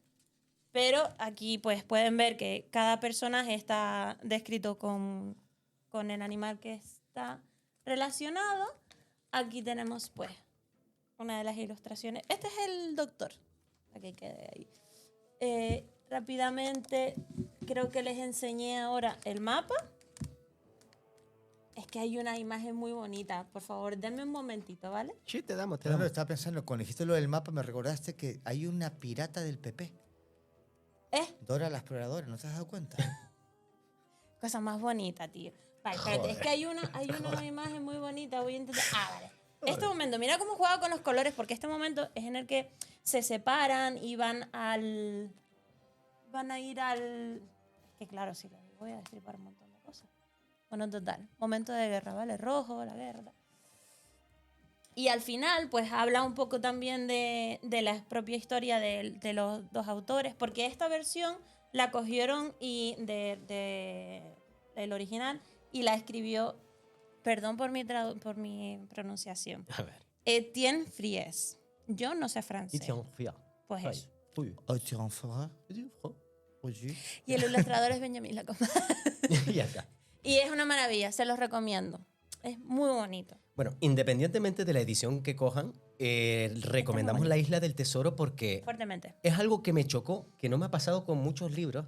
pero aquí pues pueden ver que cada personaje está descrito con el animal que está relacionado. Aquí tenemos, pues, una de las ilustraciones. Este es el doctor. Aquí quede ahí. Rápidamente, creo que les enseñé ahora el mapa. Es que hay una imagen muy bonita. Por favor, denme un momentito, ¿vale? Sí, te damos. No, estaba pensando, cuando dijiste lo del mapa, me recordaste que hay una pirata del PP. Dora la exploradora, ¿no te has dado cuenta? Cosa más bonita, tío. Vale, espérate, es que hay una imagen muy bonita. Voy a intentar... vale. Este momento, mira cómo juega con los colores, porque este momento es en el que se separan y van a ir al... Es que claro, sí, voy a destripar un montón de cosas. Bueno, total, momento de guerra, ¿vale? Rojo, la guerra. Y al final, pues habla un poco también de la propia historia de los dos autores, porque esta versión la cogieron del original y la escribió, perdón por mi pronunciación, A ver. Etienne Fries. Yo no sé francés. Pues eso. Y el ilustrador es Benjamin Lacombe. Y acá. Y es una maravilla, se los recomiendo. Es muy bonito. Bueno, independientemente de la edición que cojan, recomendamos La Isla del Tesoro porque Fuertemente. es algo que me chocó, que no me ha pasado con muchos libros,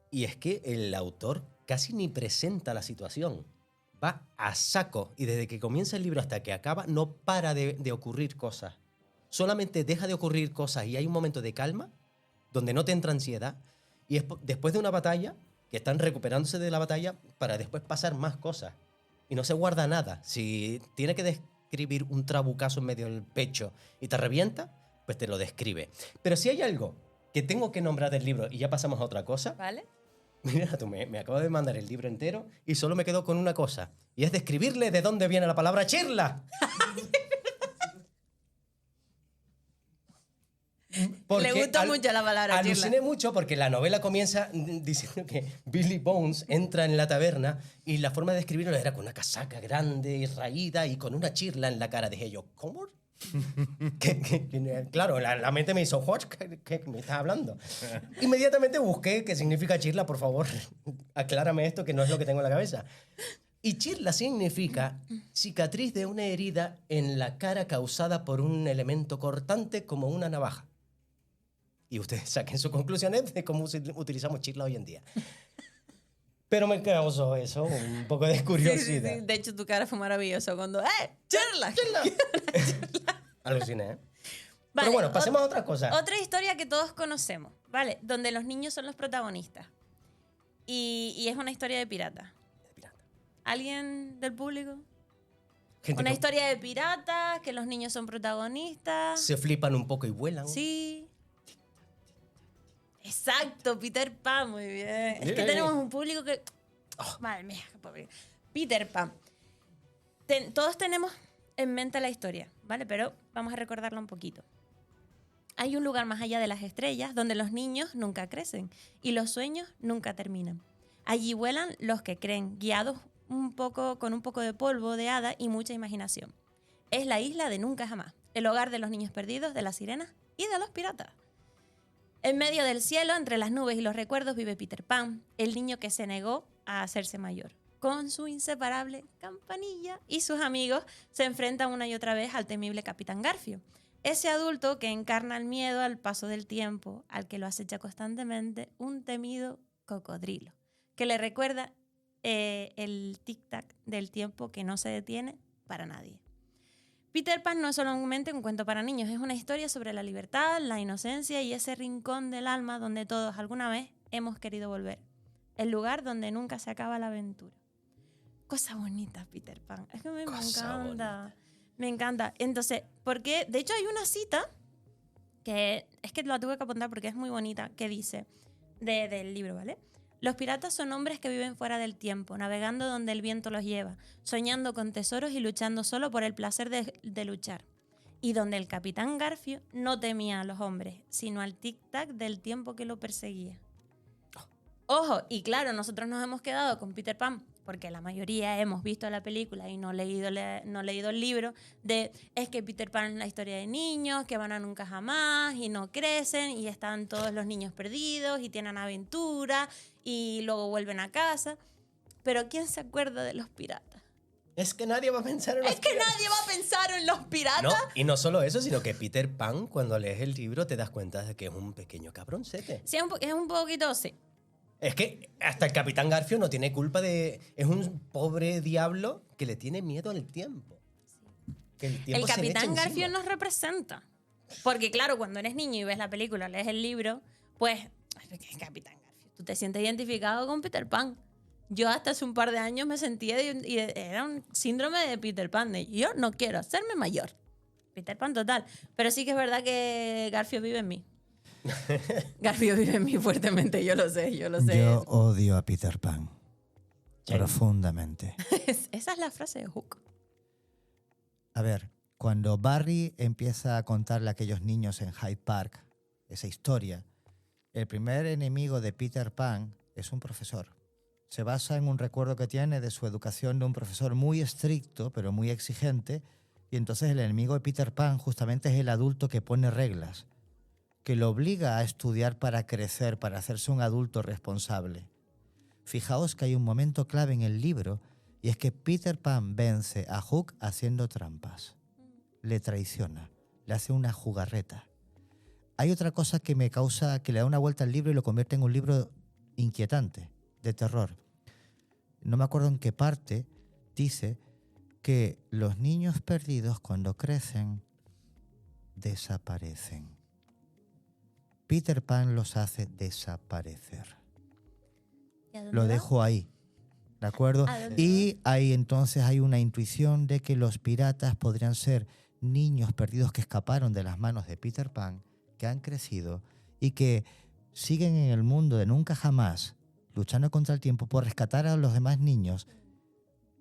y es que el autor casi ni presenta la situación. Va a saco, y desde que comienza el libro hasta que acaba no para de ocurrir cosas. Solamente deja de ocurrir cosas y hay un momento de calma donde no te entra ansiedad, y es después de una batalla, que están recuperándose de la batalla para después pasar más cosas. Y no se guarda nada. Si tiene que describir un trabucazo en medio del pecho y te revienta, pues te lo describe. Pero si hay algo que tengo que nombrar del libro y ya pasamos a otra cosa, ¿Vale? Mira tú, me acabo de mandar el libro entero y solo me quedo con una cosa. Y es describirle de dónde viene la palabra chirla. Le gusta mucho la palabra chirla. Aluciné mucho porque la novela comienza diciendo que Billy Bones entra en la taberna y la forma de describirlo era con una casaca grande y raída y con una chirla en la cara. Dije yo, ¿cómo? Claro, la mente me hizo, ¿what? ¿Qué me estás hablando? Inmediatamente busqué qué significa chirla, por favor, aclárame esto que no es lo que tengo en la cabeza. Y chirla significa cicatriz de una herida en la cara causada por un elemento cortante como una navaja. Y ustedes saquen sus conclusiones de cómo utilizamos chirla hoy en día. Pero me causó eso, un poco de curiosidad. Sí. De hecho, tu cara fue maravillosa cuando... ¡Chirla! Aluciné, ¿eh? Vale, pero bueno, pasemos a otra cosa. Otra historia que todos conocemos, ¿vale? Donde los niños son los protagonistas. Y es una historia de pirata. ¿Alguien del público? Una historia de piratas, que los niños son protagonistas. Se flipan un poco y vuelan. Sí. Exacto, Peter Pan, muy bien. Es que tenemos un público que... Madre mía, qué pobre. Peter Pan. Todos tenemos en mente la historia, ¿vale? Pero vamos a recordarla un poquito. Hay un lugar más allá de las estrellas donde los niños nunca crecen y los sueños nunca terminan. Allí vuelan los que creen, guiados con un poco de polvo de hada y mucha imaginación. Es la isla de Nunca Jamás, el hogar de los niños perdidos, de las sirenas y de los piratas. En medio del cielo, entre las nubes y los recuerdos, vive Peter Pan, el niño que se negó a hacerse mayor. Con su inseparable campanilla y sus amigos se enfrentan una y otra vez al temible Capitán Garfio, ese adulto que encarna el miedo al paso del tiempo, al que lo acecha constantemente un temido cocodrilo, que le recuerda el tic-tac del tiempo que no se detiene para nadie. Peter Pan no es solamente un cuento para niños, es una historia sobre la libertad, la inocencia y ese rincón del alma donde todos alguna vez hemos querido volver. El lugar donde nunca se acaba la aventura. Cosa bonita, Peter Pan. Es que me encanta. Bonita. Me encanta. Entonces, porque de hecho hay una cita que es que la tuve que apuntar porque es muy bonita, que dice del libro, ¿vale? Los piratas son hombres que viven fuera del tiempo, navegando donde el viento los lleva, soñando con tesoros y luchando solo por el placer de luchar. Y donde el Capitán Garfio no temía a los hombres, sino al tic-tac del tiempo que lo perseguía. Ojo, y claro, nosotros nos hemos quedado con Peter Pan, porque la mayoría hemos visto la película y no leído el libro, es que Peter Pan es la historia de niños que van a nunca jamás y no crecen y están todos los niños perdidos y tienen aventura y luego vuelven a casa. Pero ¿quién se acuerda de los piratas? Es que nadie va a pensar en los piratas. Es que nadie va a pensar en los piratas. No, y no solo eso, sino que Peter Pan, cuando lees el libro, te das cuenta de que es un pequeño cabroncete. Sí, es un poquito, sí. Es que hasta el Capitán Garfio no tiene culpa de... Es un pobre diablo que le tiene miedo al tiempo. Que el Capitán Garfio nos representa. Porque claro, cuando eres niño y ves la película, lees el libro, pues... Capitán Garfio, tú te sientes identificado con Peter Pan. Yo hasta hace un par de años me sentía... Y era un síndrome de Peter Pan. De, yo no quiero hacerme mayor. Peter Pan total. Pero sí que es verdad que Garfio vive en mí. Garfio vive en mí fuertemente, yo lo sé. Yo odio a Peter Pan. Profundamente. Esa es la frase de Hook. A ver, cuando Barry empieza a contarle a aquellos niños en Hyde Park esa historia, el primer enemigo de Peter Pan es un profesor. Se basa en un recuerdo que tiene de su educación de un profesor muy estricto, pero muy exigente, y entonces el enemigo de Peter Pan justamente es el adulto que pone reglas, que lo obliga a estudiar para crecer, para hacerse un adulto responsable. Fijaos que hay un momento clave en el libro y es que Peter Pan vence a Hook haciendo trampas. Le traiciona, le hace una jugarreta. Hay otra cosa que me causa, que le da una vuelta al libro y lo convierte en un libro inquietante, de terror. No me acuerdo en qué parte dice que los niños perdidos cuando crecen desaparecen. Peter Pan los hace desaparecer. Lo dejo ahí, ¿de acuerdo? Y ahí entonces hay una intuición de que los piratas podrían ser niños perdidos que escaparon de las manos de Peter Pan, que han crecido y que siguen en el mundo de nunca jamás, luchando contra el tiempo por rescatar a los demás niños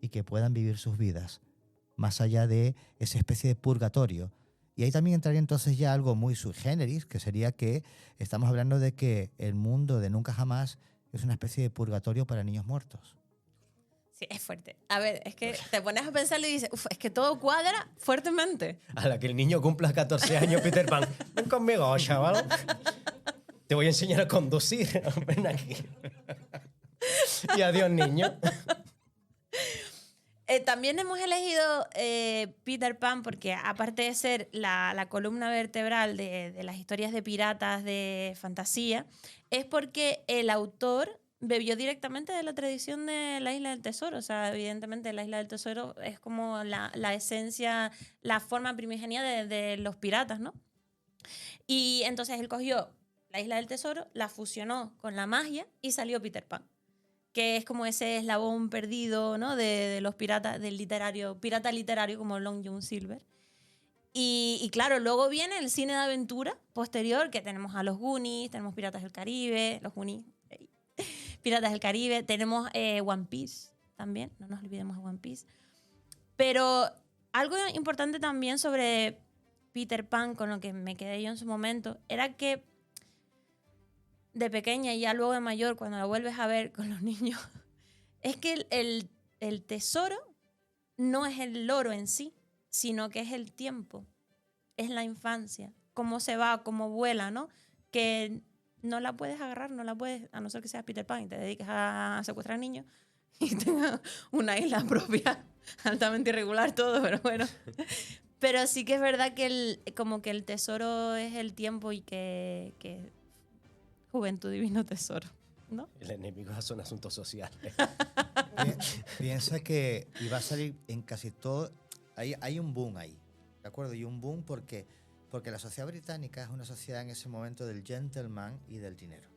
y que puedan vivir sus vidas, más allá de esa especie de purgatorio. Y ahí también entraría entonces ya algo muy sui generis, que sería que estamos hablando de que el mundo de Nunca Jamás es una especie de purgatorio para niños muertos. Sí, es fuerte. A ver, es que te pones a pensarlo y dices, es que todo cuadra fuertemente. A la que el niño cumpla 14 años, Peter Pan. Ven conmigo, chaval. Te voy a enseñar a conducir. Ven aquí. Y adiós, niño. También hemos elegido Peter Pan porque, aparte de ser la columna vertebral de las historias de piratas de fantasía, es porque el autor bebió directamente de la tradición de la Isla del Tesoro. O sea, evidentemente la Isla del Tesoro es como la esencia, la forma primigenia de los piratas, ¿no? Y entonces él cogió la Isla del Tesoro, la fusionó con la magia y salió Peter Pan, que es como ese eslabón perdido, ¿no? de los piratas, del pirata literario como Long John Silver. Y claro, luego viene el cine de aventura posterior, que tenemos a los Goonies, tenemos Piratas del Caribe, los Goonies, Piratas del Caribe, tenemos One Piece también, no nos olvidemos de One Piece. Pero algo importante también sobre Peter Pan, con lo que me quedé yo en su momento, era que de pequeña y ya luego de mayor, cuando la vuelves a ver con los niños, es que el tesoro no es el oro en sí, sino que es el tiempo, es la infancia, cómo se va, cómo vuela, ¿no? Que no la puedes agarrar, no la puedes, a no ser que seas Peter Pan y te dediques a secuestrar niños y tengas una isla propia, altamente irregular todo, pero bueno. Pero sí que es verdad que como que el tesoro es el tiempo y que juventud, divino tesoro, ¿no? El enemigo son asuntos sociales. Piensa que iba a salir en casi todo. Hay un boom ahí, ¿de acuerdo? Y un boom porque la sociedad británica es una sociedad en ese momento del gentleman y del dinero.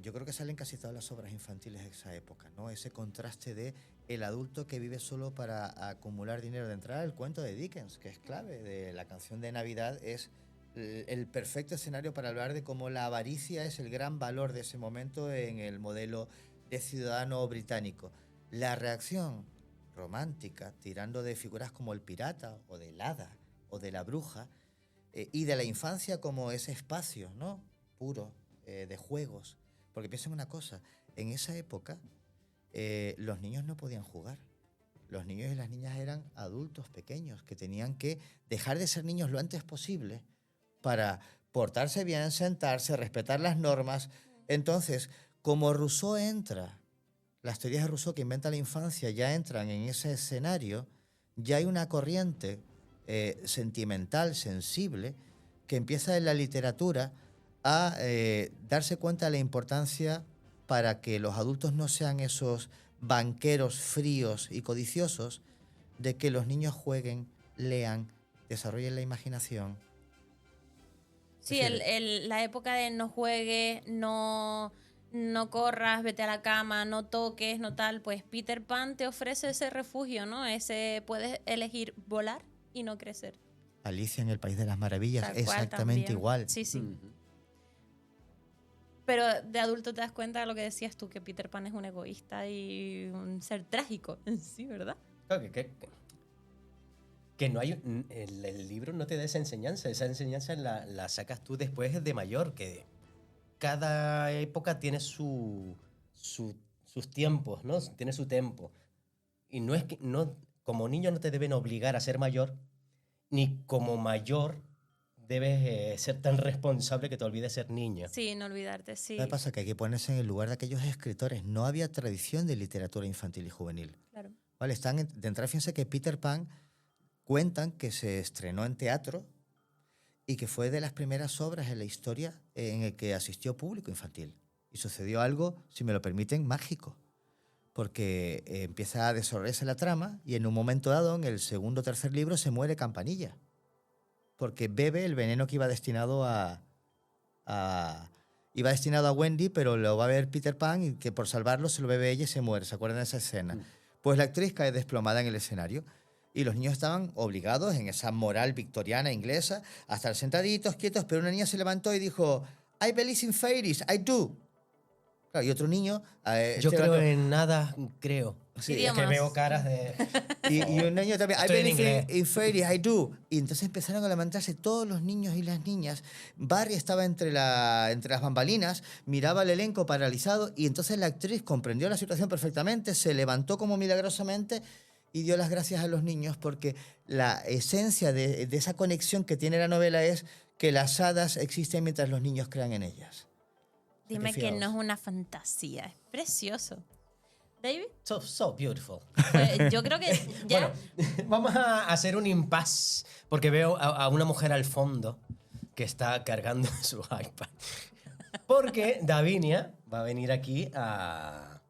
Yo creo que salen casi todas las obras infantiles de esa época, ¿no? Ese contraste de el adulto que vive solo para acumular dinero. De entrada, el cuento de Dickens, que es clave, de la canción de Navidad, es el perfecto escenario para hablar de cómo la avaricia es el gran valor de ese momento en el modelo de ciudadano británico. La reacción romántica, tirando de figuras como el pirata o del hada o de la bruja, y de la infancia como ese espacio, ¿no? Puro, de juegos. Porque piensen una cosa, en esa época los niños no podían jugar. Los niños y las niñas eran adultos pequeños que tenían que dejar de ser niños lo antes posible para portarse bien, sentarse, respetar las normas. Entonces, como Rousseau entra, las teorías de Rousseau que inventa la infancia ya entran en ese escenario, ya hay una corriente sentimental, sensible, que empieza en la literatura a darse cuenta de la importancia para que los adultos no sean esos banqueros fríos y codiciosos, de que los niños jueguen, lean, desarrollen la imaginación. Sí, la época de no juegues, no corras, vete a la cama, no toques, no tal, pues Peter Pan te ofrece ese refugio, ¿no? Puedes elegir volar y no crecer. Alicia en el País de las Maravillas, Tal cual, exactamente también. igual. Sí, sí. Pero de adulto te das cuenta de lo que decías tú, que Peter Pan es un egoísta y un ser trágico en sí, ¿verdad? Claro, que no hay... El libro no te da esa enseñanza la sacas tú después de mayor, que cada época tiene sus tiempos, ¿no? Tiene su tempo. Y no es que... como niño no te deben obligar a ser mayor, ni como mayor debes ser tan responsable que te olvides ser niño. Sí, no olvidarte, sí. ¿Qué pasa? Que hay que ponerse en el lugar de aquellos escritores. No había tradición de literatura infantil y juvenil. Claro. Vale, de entrada, fíjense que Peter Pan cuentan que se estrenó en teatro y que fue de las primeras obras en la historia en el que asistió público infantil. Y sucedió algo, si me lo permiten, mágico. Porque empieza a desarrollarse la trama y en un momento dado, en el segundo o tercer libro, se muere Campanilla. Porque bebe el veneno que iba destinado a Wendy, pero lo va a beber Peter Pan y que por salvarlo se lo bebe ella y se muere. ¿Se acuerdan de esa escena? Pues la actriz cae desplomada en el escenario y los niños estaban obligados, en esa moral victoriana inglesa, a estar sentaditos, quietos, pero una niña se levantó y dijo: I believe in fairies, I do. Claro, y otro niño... Yo creo en nada, creo. Sí, es que idiomas. veo caras de... Y un niño también, I Estoy en believe inglés. in fairies, I do. Y entonces empezaron a levantarse todos los niños y las niñas. Barry estaba entre las bambalinas, miraba el elenco paralizado y entonces la actriz comprendió la situación perfectamente, se levantó como milagrosamente y dio las gracias a los niños porque la esencia de esa conexión que tiene la novela es que las hadas existen mientras los niños crean en ellas. Dime que Fijaos. no es una fantasía, es precioso. David, So beautiful. pues, yo creo que ya... Bueno, vamos a hacer un impasse porque veo a una mujer al fondo que está cargando su iPad. Porque Davinia va a venir aquí a...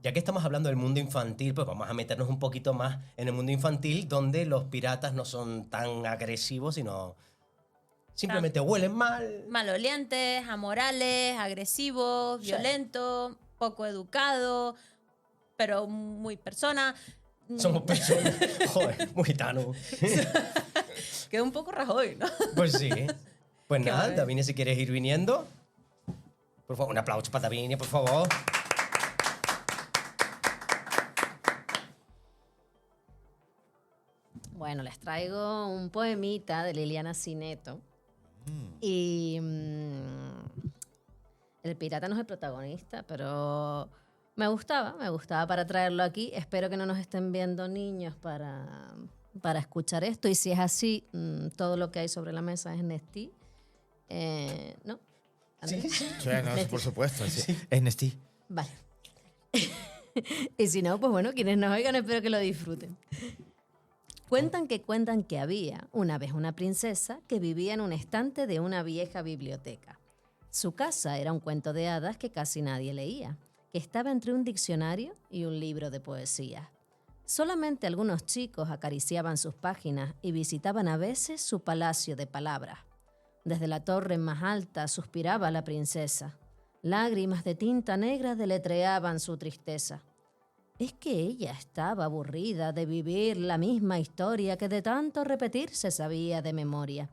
Ya que estamos hablando del mundo infantil, pues vamos a meternos un poquito más en el mundo infantil donde los piratas no son tan agresivos, sino simplemente huelen mal. Malolientes, amorales, agresivos, Sí. violentos, poco educados, pero muy persona. Somos personas. Joder, muy gitano. Quedó un poco Rajoy, ¿no? Pues sí. Pues Qué nada, bueno. Davinia, si quieres ir viniendo. Por favor, un aplauso para Davinia, por favor. Bueno, les traigo un poemita de Liliana Cineto. Y el pirata no es el protagonista, pero me gustaba para traerlo aquí. Espero que no nos estén viendo niños para escuchar esto. Y si es así, todo lo que hay sobre la mesa es Nestí. ¿No? Sí, sí. Sí, no, por supuesto. Sí. Es Nestí. Vale. Y si no, pues bueno, quienes nos oigan, espero que lo disfruten. Cuentan que había una vez una princesa que vivía en un estante de una vieja biblioteca. Su casa era un cuento de hadas que casi nadie leía, que estaba entre un diccionario y un libro de poesía. Solamente algunos chicos acariciaban sus páginas y visitaban a veces su palacio de palabras. Desde la torre más alta suspiraba la princesa. Lágrimas de tinta negra deletreaban su tristeza. Es que ella estaba aburrida de vivir la misma historia que de tanto repetir se sabía de memoria.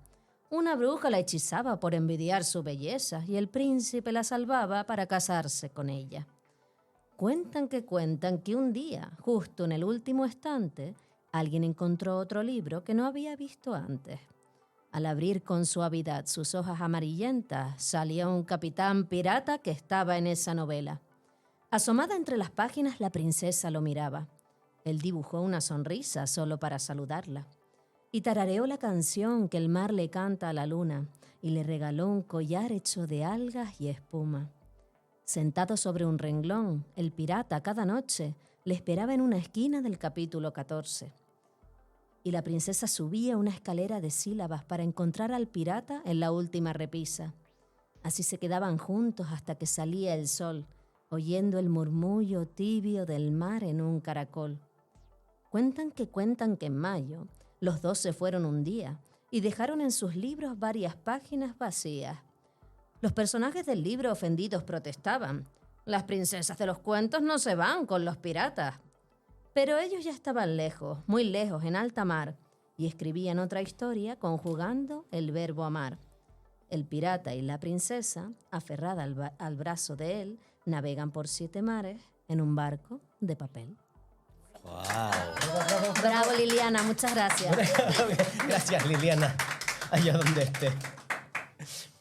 Una bruja la hechizaba por envidiar su belleza y el príncipe la salvaba para casarse con ella. Cuentan que un día, justo en el último estante, alguien encontró otro libro que no había visto antes. Al abrir con suavidad sus hojas amarillentas, salía un capitán pirata que estaba en esa novela. Asomada entre las páginas, la princesa lo miraba. Él dibujó una sonrisa solo para saludarla. Y tarareó la canción que el mar le canta a la luna y le regaló un collar hecho de algas y espuma. Sentado sobre un renglón, el pirata cada noche le esperaba en una esquina del capítulo 14. Y la princesa subía una escalera de sílabas para encontrar al pirata en la última repisa. Así se quedaban juntos hasta que salía el sol, oyendo el murmullo tibio del mar en un caracol. Cuentan que en mayo los dos se fueron un día y dejaron en sus libros varias páginas vacías. Los personajes del libro ofendidos protestaban. Las princesas de los cuentos no se van con los piratas. Pero ellos ya estaban lejos, muy lejos, en alta mar, y escribían otra historia conjugando el verbo amar. El pirata y la princesa, aferrada al brazo de él, navegan por 7 mares en un barco de papel. ¡Wow! Bravo, Liliana, muchas gracias. Gracias, Liliana. Allá donde esté.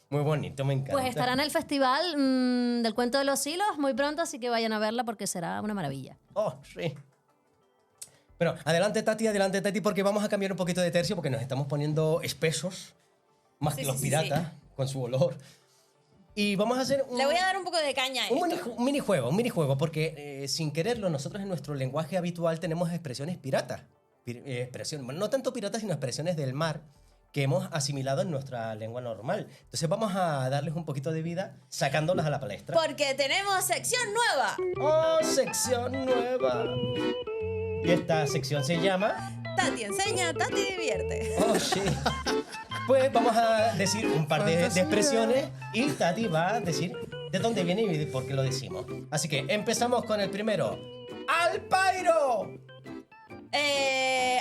Muy bonito, me encanta. Pues estará en el Festival del Cuento de los Hilos muy pronto, así que vayan a verla porque será una maravilla. Oh, sí. Pero adelante, Tati, porque vamos a cambiar un poquito de tercio porque nos estamos poniendo espesos, más Sí, que los sí, piratas, con su olor. Y vamos a hacer un... Le voy a dar un poco de caña a Un, esto. un minijuego, porque sin quererlo, nosotros en nuestro lenguaje habitual tenemos expresiones piratas. Expresiones, bueno, no tanto piratas, sino expresiones del mar que hemos asimilado en nuestra lengua normal. Entonces vamos a darles un poquito de vida sacándolas a la palestra. Porque tenemos sección nueva. ¡Oh, sección nueva! Y esta sección se llama... Tati enseña, Tati divierte. Oh, sí. Pues vamos a decir un par de expresiones y Tati va a decir de dónde viene y por qué lo decimos. Así que empezamos con el primero. ¡Al pairo!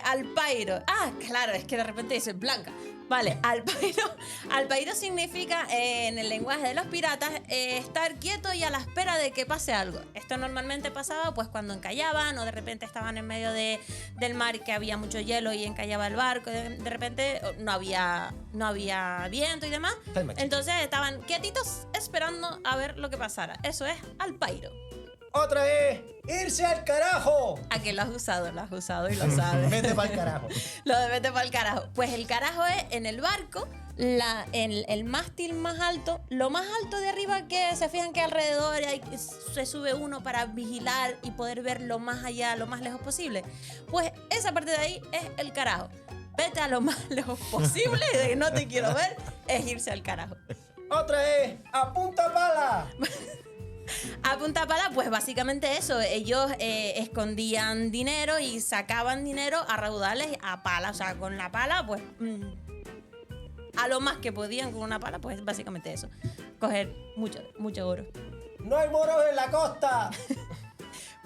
Alpairo. Ah, claro, es que de repente dice blanca. Vale, alpairo significa, en el lenguaje de los piratas, estar quieto y a la espera de que pase algo. Esto normalmente pasaba pues cuando encallaban o de repente estaban en medio del mar que había mucho hielo y encallaba el barco. De repente no había viento y demás. Entonces estaban quietitos esperando a ver lo que pasara. Eso es alpairo. ¡Otra vez! ¡Irse al carajo! ¿A qué lo has usado y lo sabes? Vete pa'l carajo. Lo de vete pa'l carajo. Pues el carajo es en el barco, el mástil más alto, lo más alto de arriba, que se fijan que alrededor se sube uno para vigilar y poder ver lo más allá, lo más lejos posible. Pues esa parte de ahí es el carajo. Vete a lo más lejos posible, de que no te quiero ver, es irse al carajo. ¡Otra vez! ¡A punta pala! A punta pala, pues básicamente eso. Ellos escondían dinero y sacaban dinero a raudales a pala. O sea, con la pala, pues a lo más que podían con una pala, pues básicamente eso. Coger mucho oro. ¡No hay moros en la costa!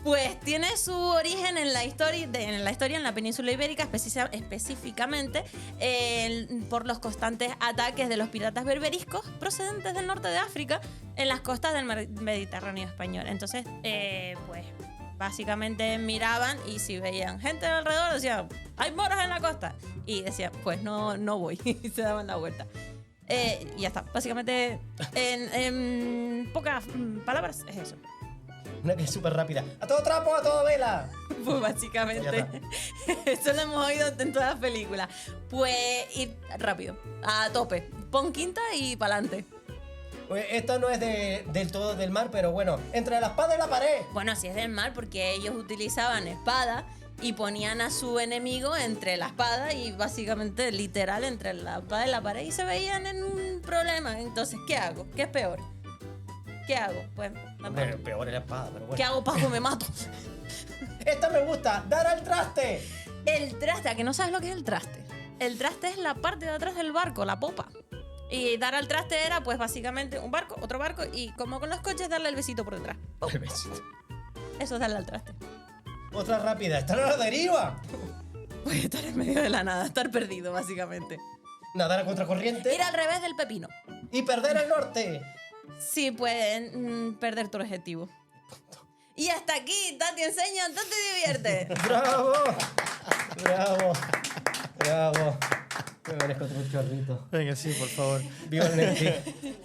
Pues tiene su origen en la historia, en la península ibérica, específicamente por los constantes ataques de los piratas berberiscos procedentes del norte de África en las costas del Mediterráneo español. Entonces, pues básicamente miraban y si veían gente alrededor decían, hay moros en la costa. Y decían, pues no voy. Y se daban la vuelta. Y ya está. Básicamente, en pocas palabras, es eso. Una que es súper rápida. ¡A todo trapo, a toda vela! Pues básicamente, eso lo hemos oído en todas las películas. Pues ir rápido, a tope. Pon quinta y pa'lante. Pues esto no es del todo del mar, pero bueno, entre la espada y la pared. Bueno, sí es del mar porque ellos utilizaban espada y ponían a su enemigo entre la espada y básicamente, literal, entre la espada y la pared y se veían en un problema. Entonces, ¿qué hago? ¿Qué es peor? ¿Qué hago? Pues me mato. Peor es la espada, pero bueno. ¿Qué hago, Paco? Me mato. ¡Esta me gusta! ¡Dar al traste! El traste, ¿a que no sabes lo que es el traste? El traste es la parte de atrás del barco, la popa. Y dar al traste era, pues, básicamente un barco, otro barco, y como con los coches, darle el besito por detrás. ¡Pum! El besito. Eso es darle al traste. Otra rápida. ¡Estar a la deriva! Pues estar en medio de la nada, estar perdido, básicamente. Nadar a contracorriente. Ir al revés del pepino. Y perder el norte. Sí, pueden perder tu objetivo. Y hasta aquí, Tati enseña, Tati divierte. ¡Bravo! ¡Bravo! ¡Bravo! Me merezco otro chorrito. Venga, sí, por favor. ¡Viva el Nesti!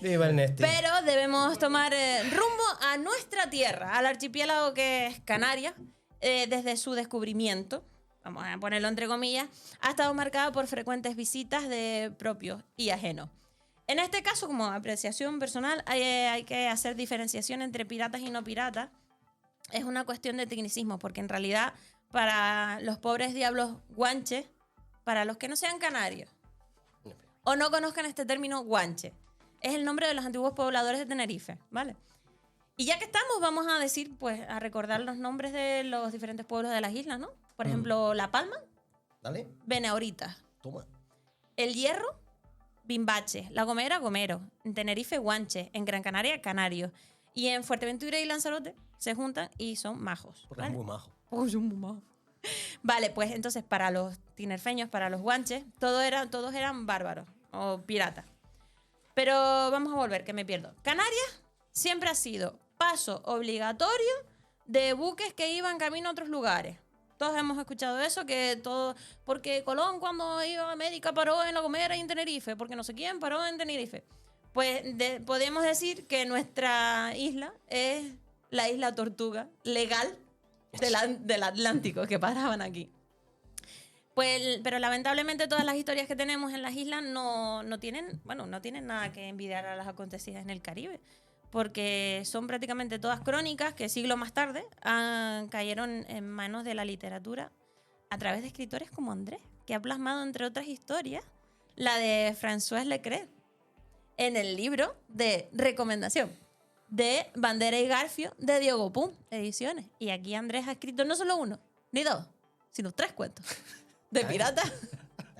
¡Viva el Nesti! Pero debemos tomar rumbo a nuestra tierra, al archipiélago que es Canarias, desde su descubrimiento, vamos a ponerlo entre comillas, ha estado marcada por frecuentes visitas de propios y ajenos. En este caso, como apreciación personal, hay que hacer diferenciación entre piratas y no piratas. Es una cuestión de tecnicismo, porque en realidad, para los pobres diablos guanches, para los que no sean canarios o no conozcan este término guanche, es el nombre de los antiguos pobladores de Tenerife, ¿vale? Y ya que estamos, vamos a decir, pues, a recordar los nombres de los diferentes pueblos de las islas, ¿no? Por ejemplo, La Palma, Dale. Benaorita. Toma. El Hierro, Bimbache. La Gomera, Gomero. En Tenerife, Guanche. En Gran Canaria, Canario. Y en Fuerteventura y Lanzarote se juntan y son majos. Porque ¿vale? es muy majo. Porque son muy majos. Vale, pues entonces para los tinerfeños, para los guanches, todos eran bárbaros o piratas. Pero vamos a volver, que me pierdo. Canarias siempre ha sido paso obligatorio de buques que iban camino a otros lugares. Todos hemos escuchado eso, porque Colón cuando iba a América paró en La Gomera y en Tenerife, porque no sé quién paró en Tenerife. Pues podemos decir que nuestra isla es la isla Tortuga legal del Atlántico, que paraban aquí. Pues, pero lamentablemente todas las historias que tenemos en las islas no tienen nada que envidiar a las acontecidas en el Caribe, porque son prácticamente todas crónicas que siglos más tarde cayeron en manos de la literatura a través de escritores como Andrés, que ha plasmado, entre otras historias, la de François Leclerc en el libro de recomendación de Bandera y Garfio de Diogo Pum Ediciones. Y aquí Andrés ha escrito no solo uno, ni dos, sino 3 cuentos de piratas.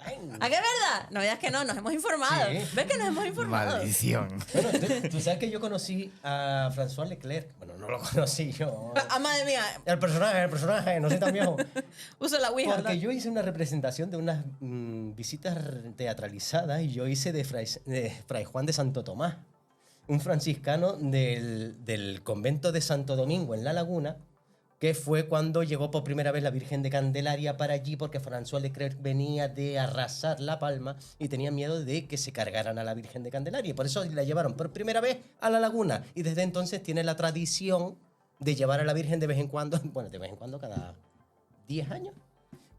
¿A qué es verdad? No veas que no, nos hemos informado. Sí. ¿Ves que nos hemos informado? Maldición. Bueno, tú sabes que yo conocí a François Leclerc. Bueno, no lo conocí yo. Ah, madre mía, El personaje, no soy tan viejo. uso la Ouija. Porque ¿no? yo hice una representación de unas visitas teatralizadas y yo hice de Fray Juan de Santo Tomás, un franciscano del convento de Santo Domingo en La Laguna, que fue cuando llegó por primera vez la Virgen de Candelaria para allí, porque François Leclerc venía de arrasar La Palma y tenía miedo de que se cargaran a la Virgen de Candelaria. Y por eso la llevaron por primera vez a La Laguna. Y desde entonces tiene la tradición de llevar a la Virgen de vez en cuando, bueno, de vez en cuando cada 10 años,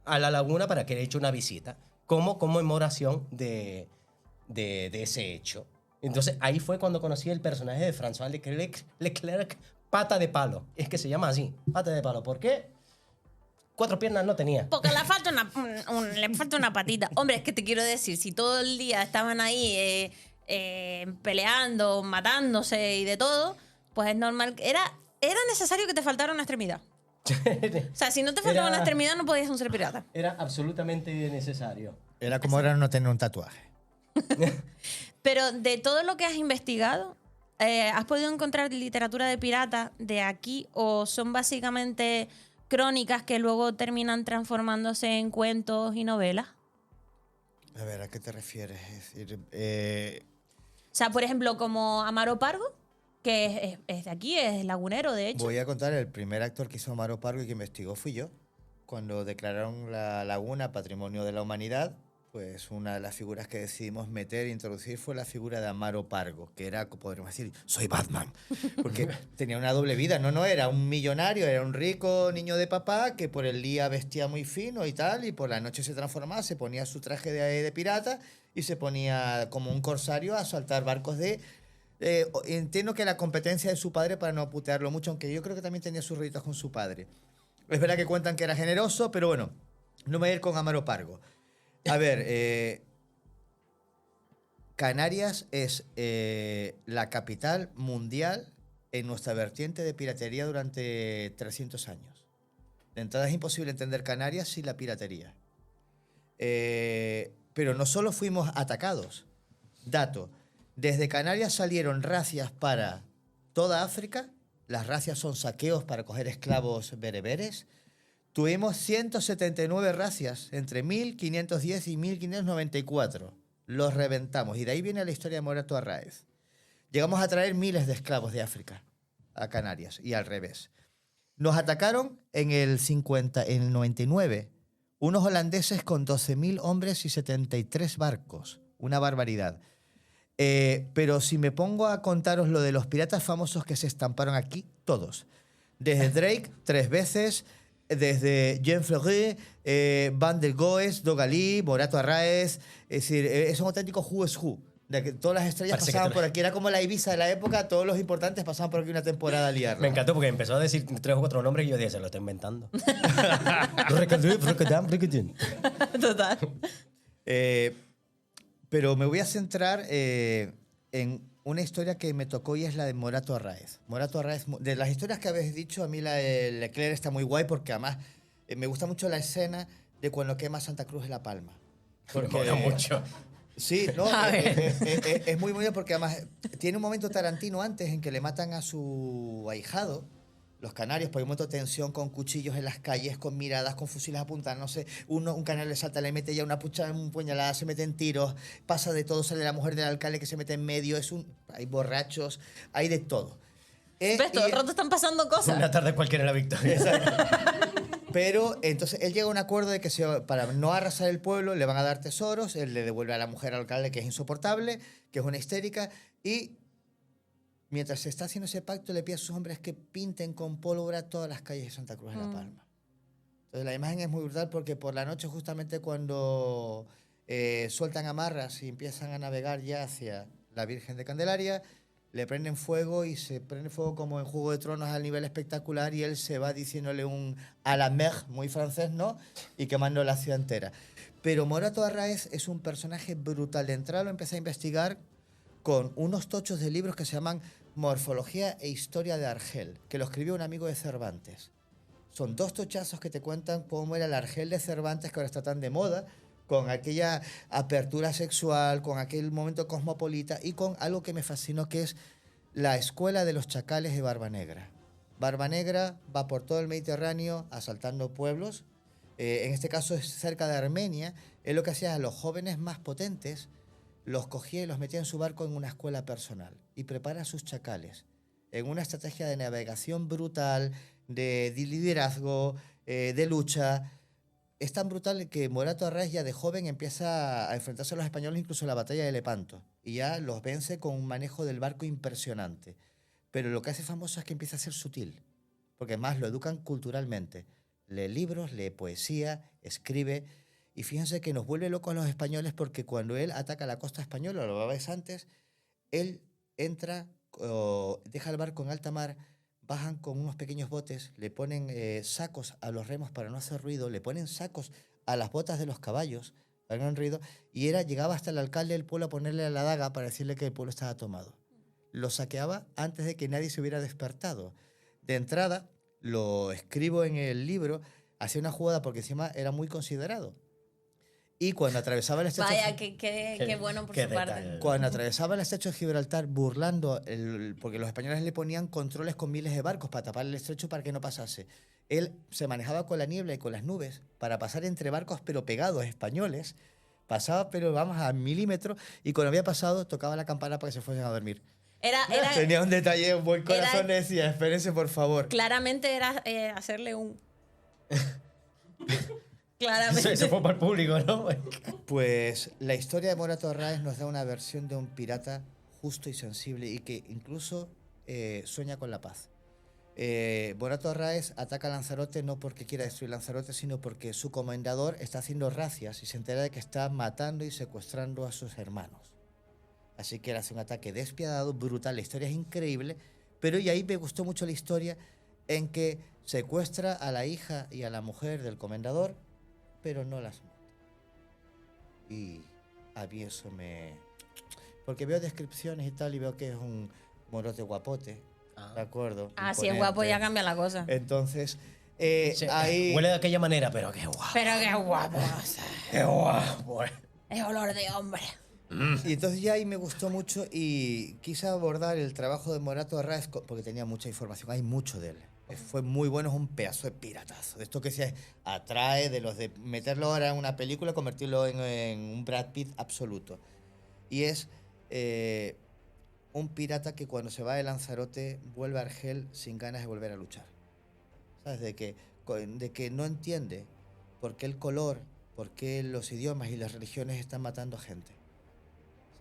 a La Laguna para que le eche una visita, como conmemoración de ese hecho. Entonces ahí fue cuando conocí el personaje de François Leclerc, pata de palo. Es que se llama así, pata de palo. ¿Por qué? 4 piernas no tenía. Porque le falta le falta una patita. Hombre, es que te quiero decir, si todo el día estaban ahí peleando, matándose y de todo, pues es normal. Era necesario que te faltara una extremidad. O sea, si no te faltaba una extremidad, no podías ser pirata. Era absolutamente necesario. Era como ahora no tener un tatuaje. Pero de todo lo que has investigado, ¿has podido encontrar literatura de pirata de aquí o son básicamente crónicas que luego terminan transformándose en cuentos y novelas? A ver, ¿a qué te refieres? Es decir, O sea, por ejemplo, como Amaro Pargo, que es de aquí, es lagunero, de hecho. voy a contar, el primer actor que hizo Amaro Pargo y que investigó fui yo. Cuando declararon la laguna Patrimonio de la Humanidad, pues una de las figuras que decidimos meter e introducir fue la figura de Amaro Pargo, que era, podríamos decir, soy Batman, porque tenía una doble vida. No era un millonario, era un rico niño de papá que por el día vestía muy fino y tal, y por la noche se transformaba, se ponía su traje de pirata y se ponía como un corsario a asaltar barcos de... entiendo que la competencia de su padre, para no putearlo mucho, aunque yo creo que también tenía sus ritos con su padre. Es verdad que cuentan que era generoso, pero bueno, no me voy a ir con Amaro Pargo. A ver, Canarias es la capital mundial en nuestra vertiente de piratería durante 300 años. De entrada es imposible entender Canarias sin la piratería. Pero no solo fuimos atacados. Dato, desde Canarias salieron racias para toda África. Las racias son saqueos para coger esclavos bereberes. Tuvimos 179 racias entre 1510 y 1594. Los reventamos. Y de ahí viene la historia de Morato Arráez. Llegamos a traer miles de esclavos de África a Canarias y al revés. Nos atacaron en el 99 unos holandeses con 12.000 hombres y 73 barcos. Una barbaridad. Pero si me pongo a contaros lo de los piratas famosos que se estamparon aquí, todos. Desde Drake 3 veces... Desde Jean Fleury, Van der Goes, Dogalí, Morato Arráez, es decir, es un auténtico who is who. De que todas las estrellas Parece pasaban que por aquí, era como la Ibiza de la época, todos los importantes pasaban por aquí una temporada a liarla. Me encantó porque empezó a decir 3 o 4 nombres y yo dije, se lo estoy inventando. Total. Pero me voy a centrar en una historia que me tocó y es la de Morato Arráez. Morato Arráez, de las historias que habéis dicho, a mí la de Leclerc está muy guay porque además me gusta mucho la escena de cuando quema Santa Cruz de La Palma. Porque mola mucho. Sí, no, A ver. es muy bonito porque además tiene un momento Tarantino antes en que le matan a su ahijado, los canarios, porque hay un momento de tensión con cuchillos en las calles, con miradas, con fusiles apuntándose. Un canario le salta, le mete ya una puñalada, se meten tiros, pasa de todo, sale la mujer del alcalde que se mete en medio, hay borrachos, hay de todo. ¿Ves? Todo el rato están pasando cosas. Una tarde cualquiera en la victoria. Pero entonces él llega a un acuerdo de que para no arrasar el pueblo le van a dar tesoros, él le devuelve a la mujer al alcalde que es insoportable, que es una histérica, y mientras se está haciendo ese pacto le pide a sus hombres que pinten con pólvora todas las calles de Santa Cruz de La Palma. Entonces la imagen es muy brutal porque por la noche justamente cuando sueltan amarras y empiezan a navegar ya hacia la Virgen de Candelaria, le prenden fuego y se prende fuego como en Juego de Tronos al nivel espectacular y él se va diciéndole un à la mer, muy francés, ¿no? Y quemando la ciudad entera. Pero Morato Arráez es un personaje brutal. De entrada lo empecé a investigar con unos tochos de libros que se llaman Morfología e Historia de Argel, que lo escribió un amigo de Cervantes. Son 2 tochazos que te cuentan cómo era el Argel de Cervantes, que ahora está tan de moda, con aquella apertura sexual, con aquel momento cosmopolita y con algo que me fascinó, que es la escuela de los chacales de Barba Negra. Barba Negra va por todo el Mediterráneo asaltando pueblos. En este caso es cerca de Armenia. Él lo que hacía a los jóvenes más potentes, los cogía y los metía en su barco en una escuela personal y prepara a sus chacales en una estrategia de navegación brutal, de liderazgo, de lucha. Es tan brutal que Morato Arráez ya de joven empieza a enfrentarse a los españoles incluso en la batalla de Lepanto y ya los vence con un manejo del barco impresionante. Pero lo que hace famoso es que empieza a ser sutil, porque además lo educan culturalmente. Lee libros, lee poesía, escribe. Y fíjense que nos vuelve locos a los españoles porque cuando él ataca la costa española, lo ves antes, él entra, deja el barco en alta mar, bajan con unos pequeños botes, le ponen sacos a los remos para no hacer ruido, le ponen sacos a las botas de los caballos para que no hagan ruido, y llegaba hasta el alcalde del pueblo a ponerle la daga para decirle que el pueblo estaba tomado. Lo saqueaba antes de que nadie se hubiera despertado. De entrada, lo escribo en el libro, hacía una jugada porque encima era muy considerado. Y cuando atravesaba el estrecho... Vaya, qué bueno por su parte. Cuando atravesaba el estrecho de Gibraltar burlando, porque los españoles le ponían controles con miles de barcos para tapar el estrecho para que no pasase. Él se manejaba con la niebla y con las nubes para pasar entre barcos pero pegados españoles. Pasaba pero vamos a milímetros y cuando había pasado tocaba la campana para que se fuesen a dormir. Tenía un detalle, un buen corazón, decía, espérense por favor. Claramente era hacerle un... Claramente. Se fue para el público, ¿no? Pues la historia de Morato Arráez nos da una versión de un pirata justo y sensible y que incluso sueña con la paz. Morato Arráez ataca a Lanzarote no porque quiera destruir Lanzarote, sino porque su comendador está haciendo razias y se entera de que está matando y secuestrando a sus hermanos. Así que él hace un ataque despiadado, brutal. La historia es increíble, pero y ahí me gustó mucho la historia en que secuestra a la hija y a la mujer del comendador, pero no las mata. Y a mí eso me... Porque veo descripciones y tal y veo que es un morote guapote, ¿de acuerdo? Si es guapo ya cambia la cosa. Entonces, Sí, ahí... huele de aquella manera, pero qué guapo. Pero qué guapo. Qué guapo. Es olor de hombre. Y entonces ya ahí me gustó mucho y quise abordar el trabajo de Morato Arráez porque tenía mucha información, hay mucho de él. Fue muy bueno, es un pedazo de piratazo. De esto que se atrae, de los de meterlo ahora en una película, convertirlo en un Brad Pitt absoluto. Y es un pirata que cuando se va de Lanzarote vuelve a Argel sin ganas de volver a luchar. ¿Sabes? De que no entiende por qué el color, por qué los idiomas y las religiones están matando a gente.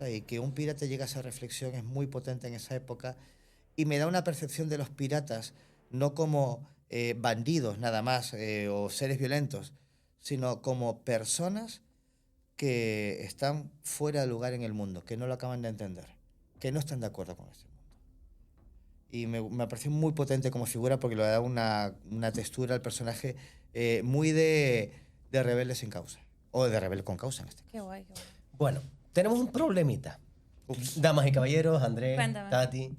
Y que un pirata llegue a esa reflexión es muy potente en esa época y me da una percepción de los piratas no como bandidos nada más o seres violentos, sino como personas que están fuera de lugar en el mundo, que no lo acaban de entender, que no están de acuerdo con este mundo. Y me pareció muy potente como figura porque le da una textura al personaje muy de rebelde sin causa, o de rebelde con causa en este caso. Qué guay, qué guay. Bueno, tenemos un problemita. Damas y caballeros, Andrés, Cuéntame. Tati.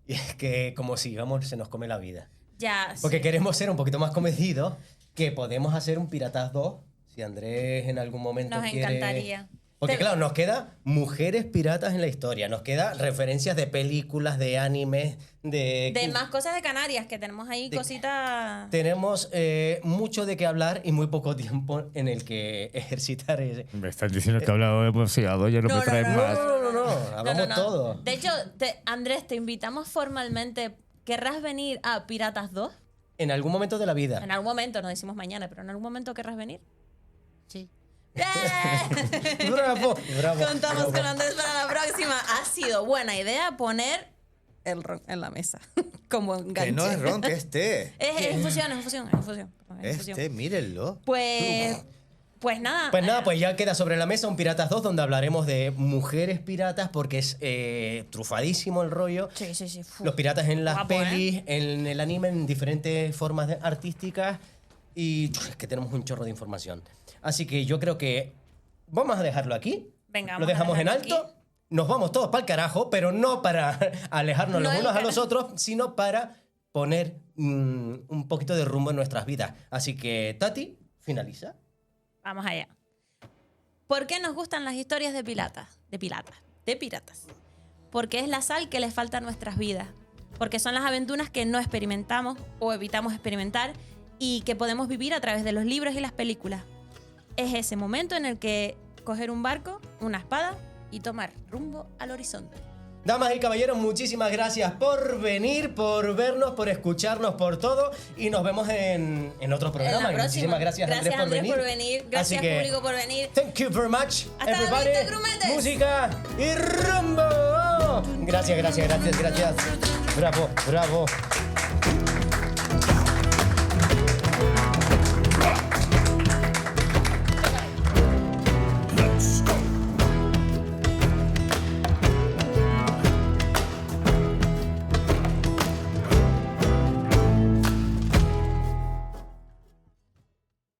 Y es que como sigamos se nos come la vida. Ya. Porque sí. queremos ser un poquito más convencidos que podemos hacer un Piratas 2 si Andrés en algún momento Nos quiere... encantaría. Porque claro, nos queda mujeres piratas en la historia, nos queda referencias de películas, de animes, De más cosas de Canarias, que tenemos ahí cositas... Tenemos mucho de qué hablar y muy poco tiempo en el que ejercitar ese. Me están diciendo que he hablado demasiado, ya no me traen más. No, hablamos No. todo. De hecho, Andrés, te invitamos formalmente. ¿Querrás venir a Piratas 2? En algún momento de la vida. En algún momento, no decimos mañana, pero en algún momento querrás venir. Sí. Bravo. Contamos con Andrés para la próxima. Ha sido buena idea poner el ron en la mesa. Como enganche. Que no es ron, que es té. Es infusión. Es té, mírenlo. Pues nada. Pues ya queda sobre la mesa un Piratas 2 donde hablaremos de mujeres piratas porque es trufadísimo el rollo. Sí. Uf. Los piratas en las Guapo, pelis, en el anime, en diferentes formas artísticas. Y es que tenemos un chorro de información. Así que yo creo que vamos a dejarlo aquí. Venga, lo vamos a dejamos en dejarlo alto. aquí. Nos vamos todos para el carajo, pero no para alejarnos No los el unos a los carajo. otros, sino para poner un poquito de rumbo en nuestras vidas. Así que, Tati, finaliza. Vamos allá. ¿Por qué nos gustan las historias de piratas? De piratas. Porque es la sal que les falta a nuestras vidas. Porque son las aventuras que no experimentamos o evitamos experimentar y que podemos vivir a través de los libros y las películas. Es ese momento en el que coger un barco, una espada y tomar rumbo al horizonte. Damas y caballeros, muchísimas gracias por venir, por vernos, por escucharnos, por todo. Y nos vemos en otro programa. Muchísimas gracias, Andrés, por venir. Gracias, público, por venir. Thank you very much, Hasta everybody. la vista, grumetes. Música y rumbo. Gracias. Bravo.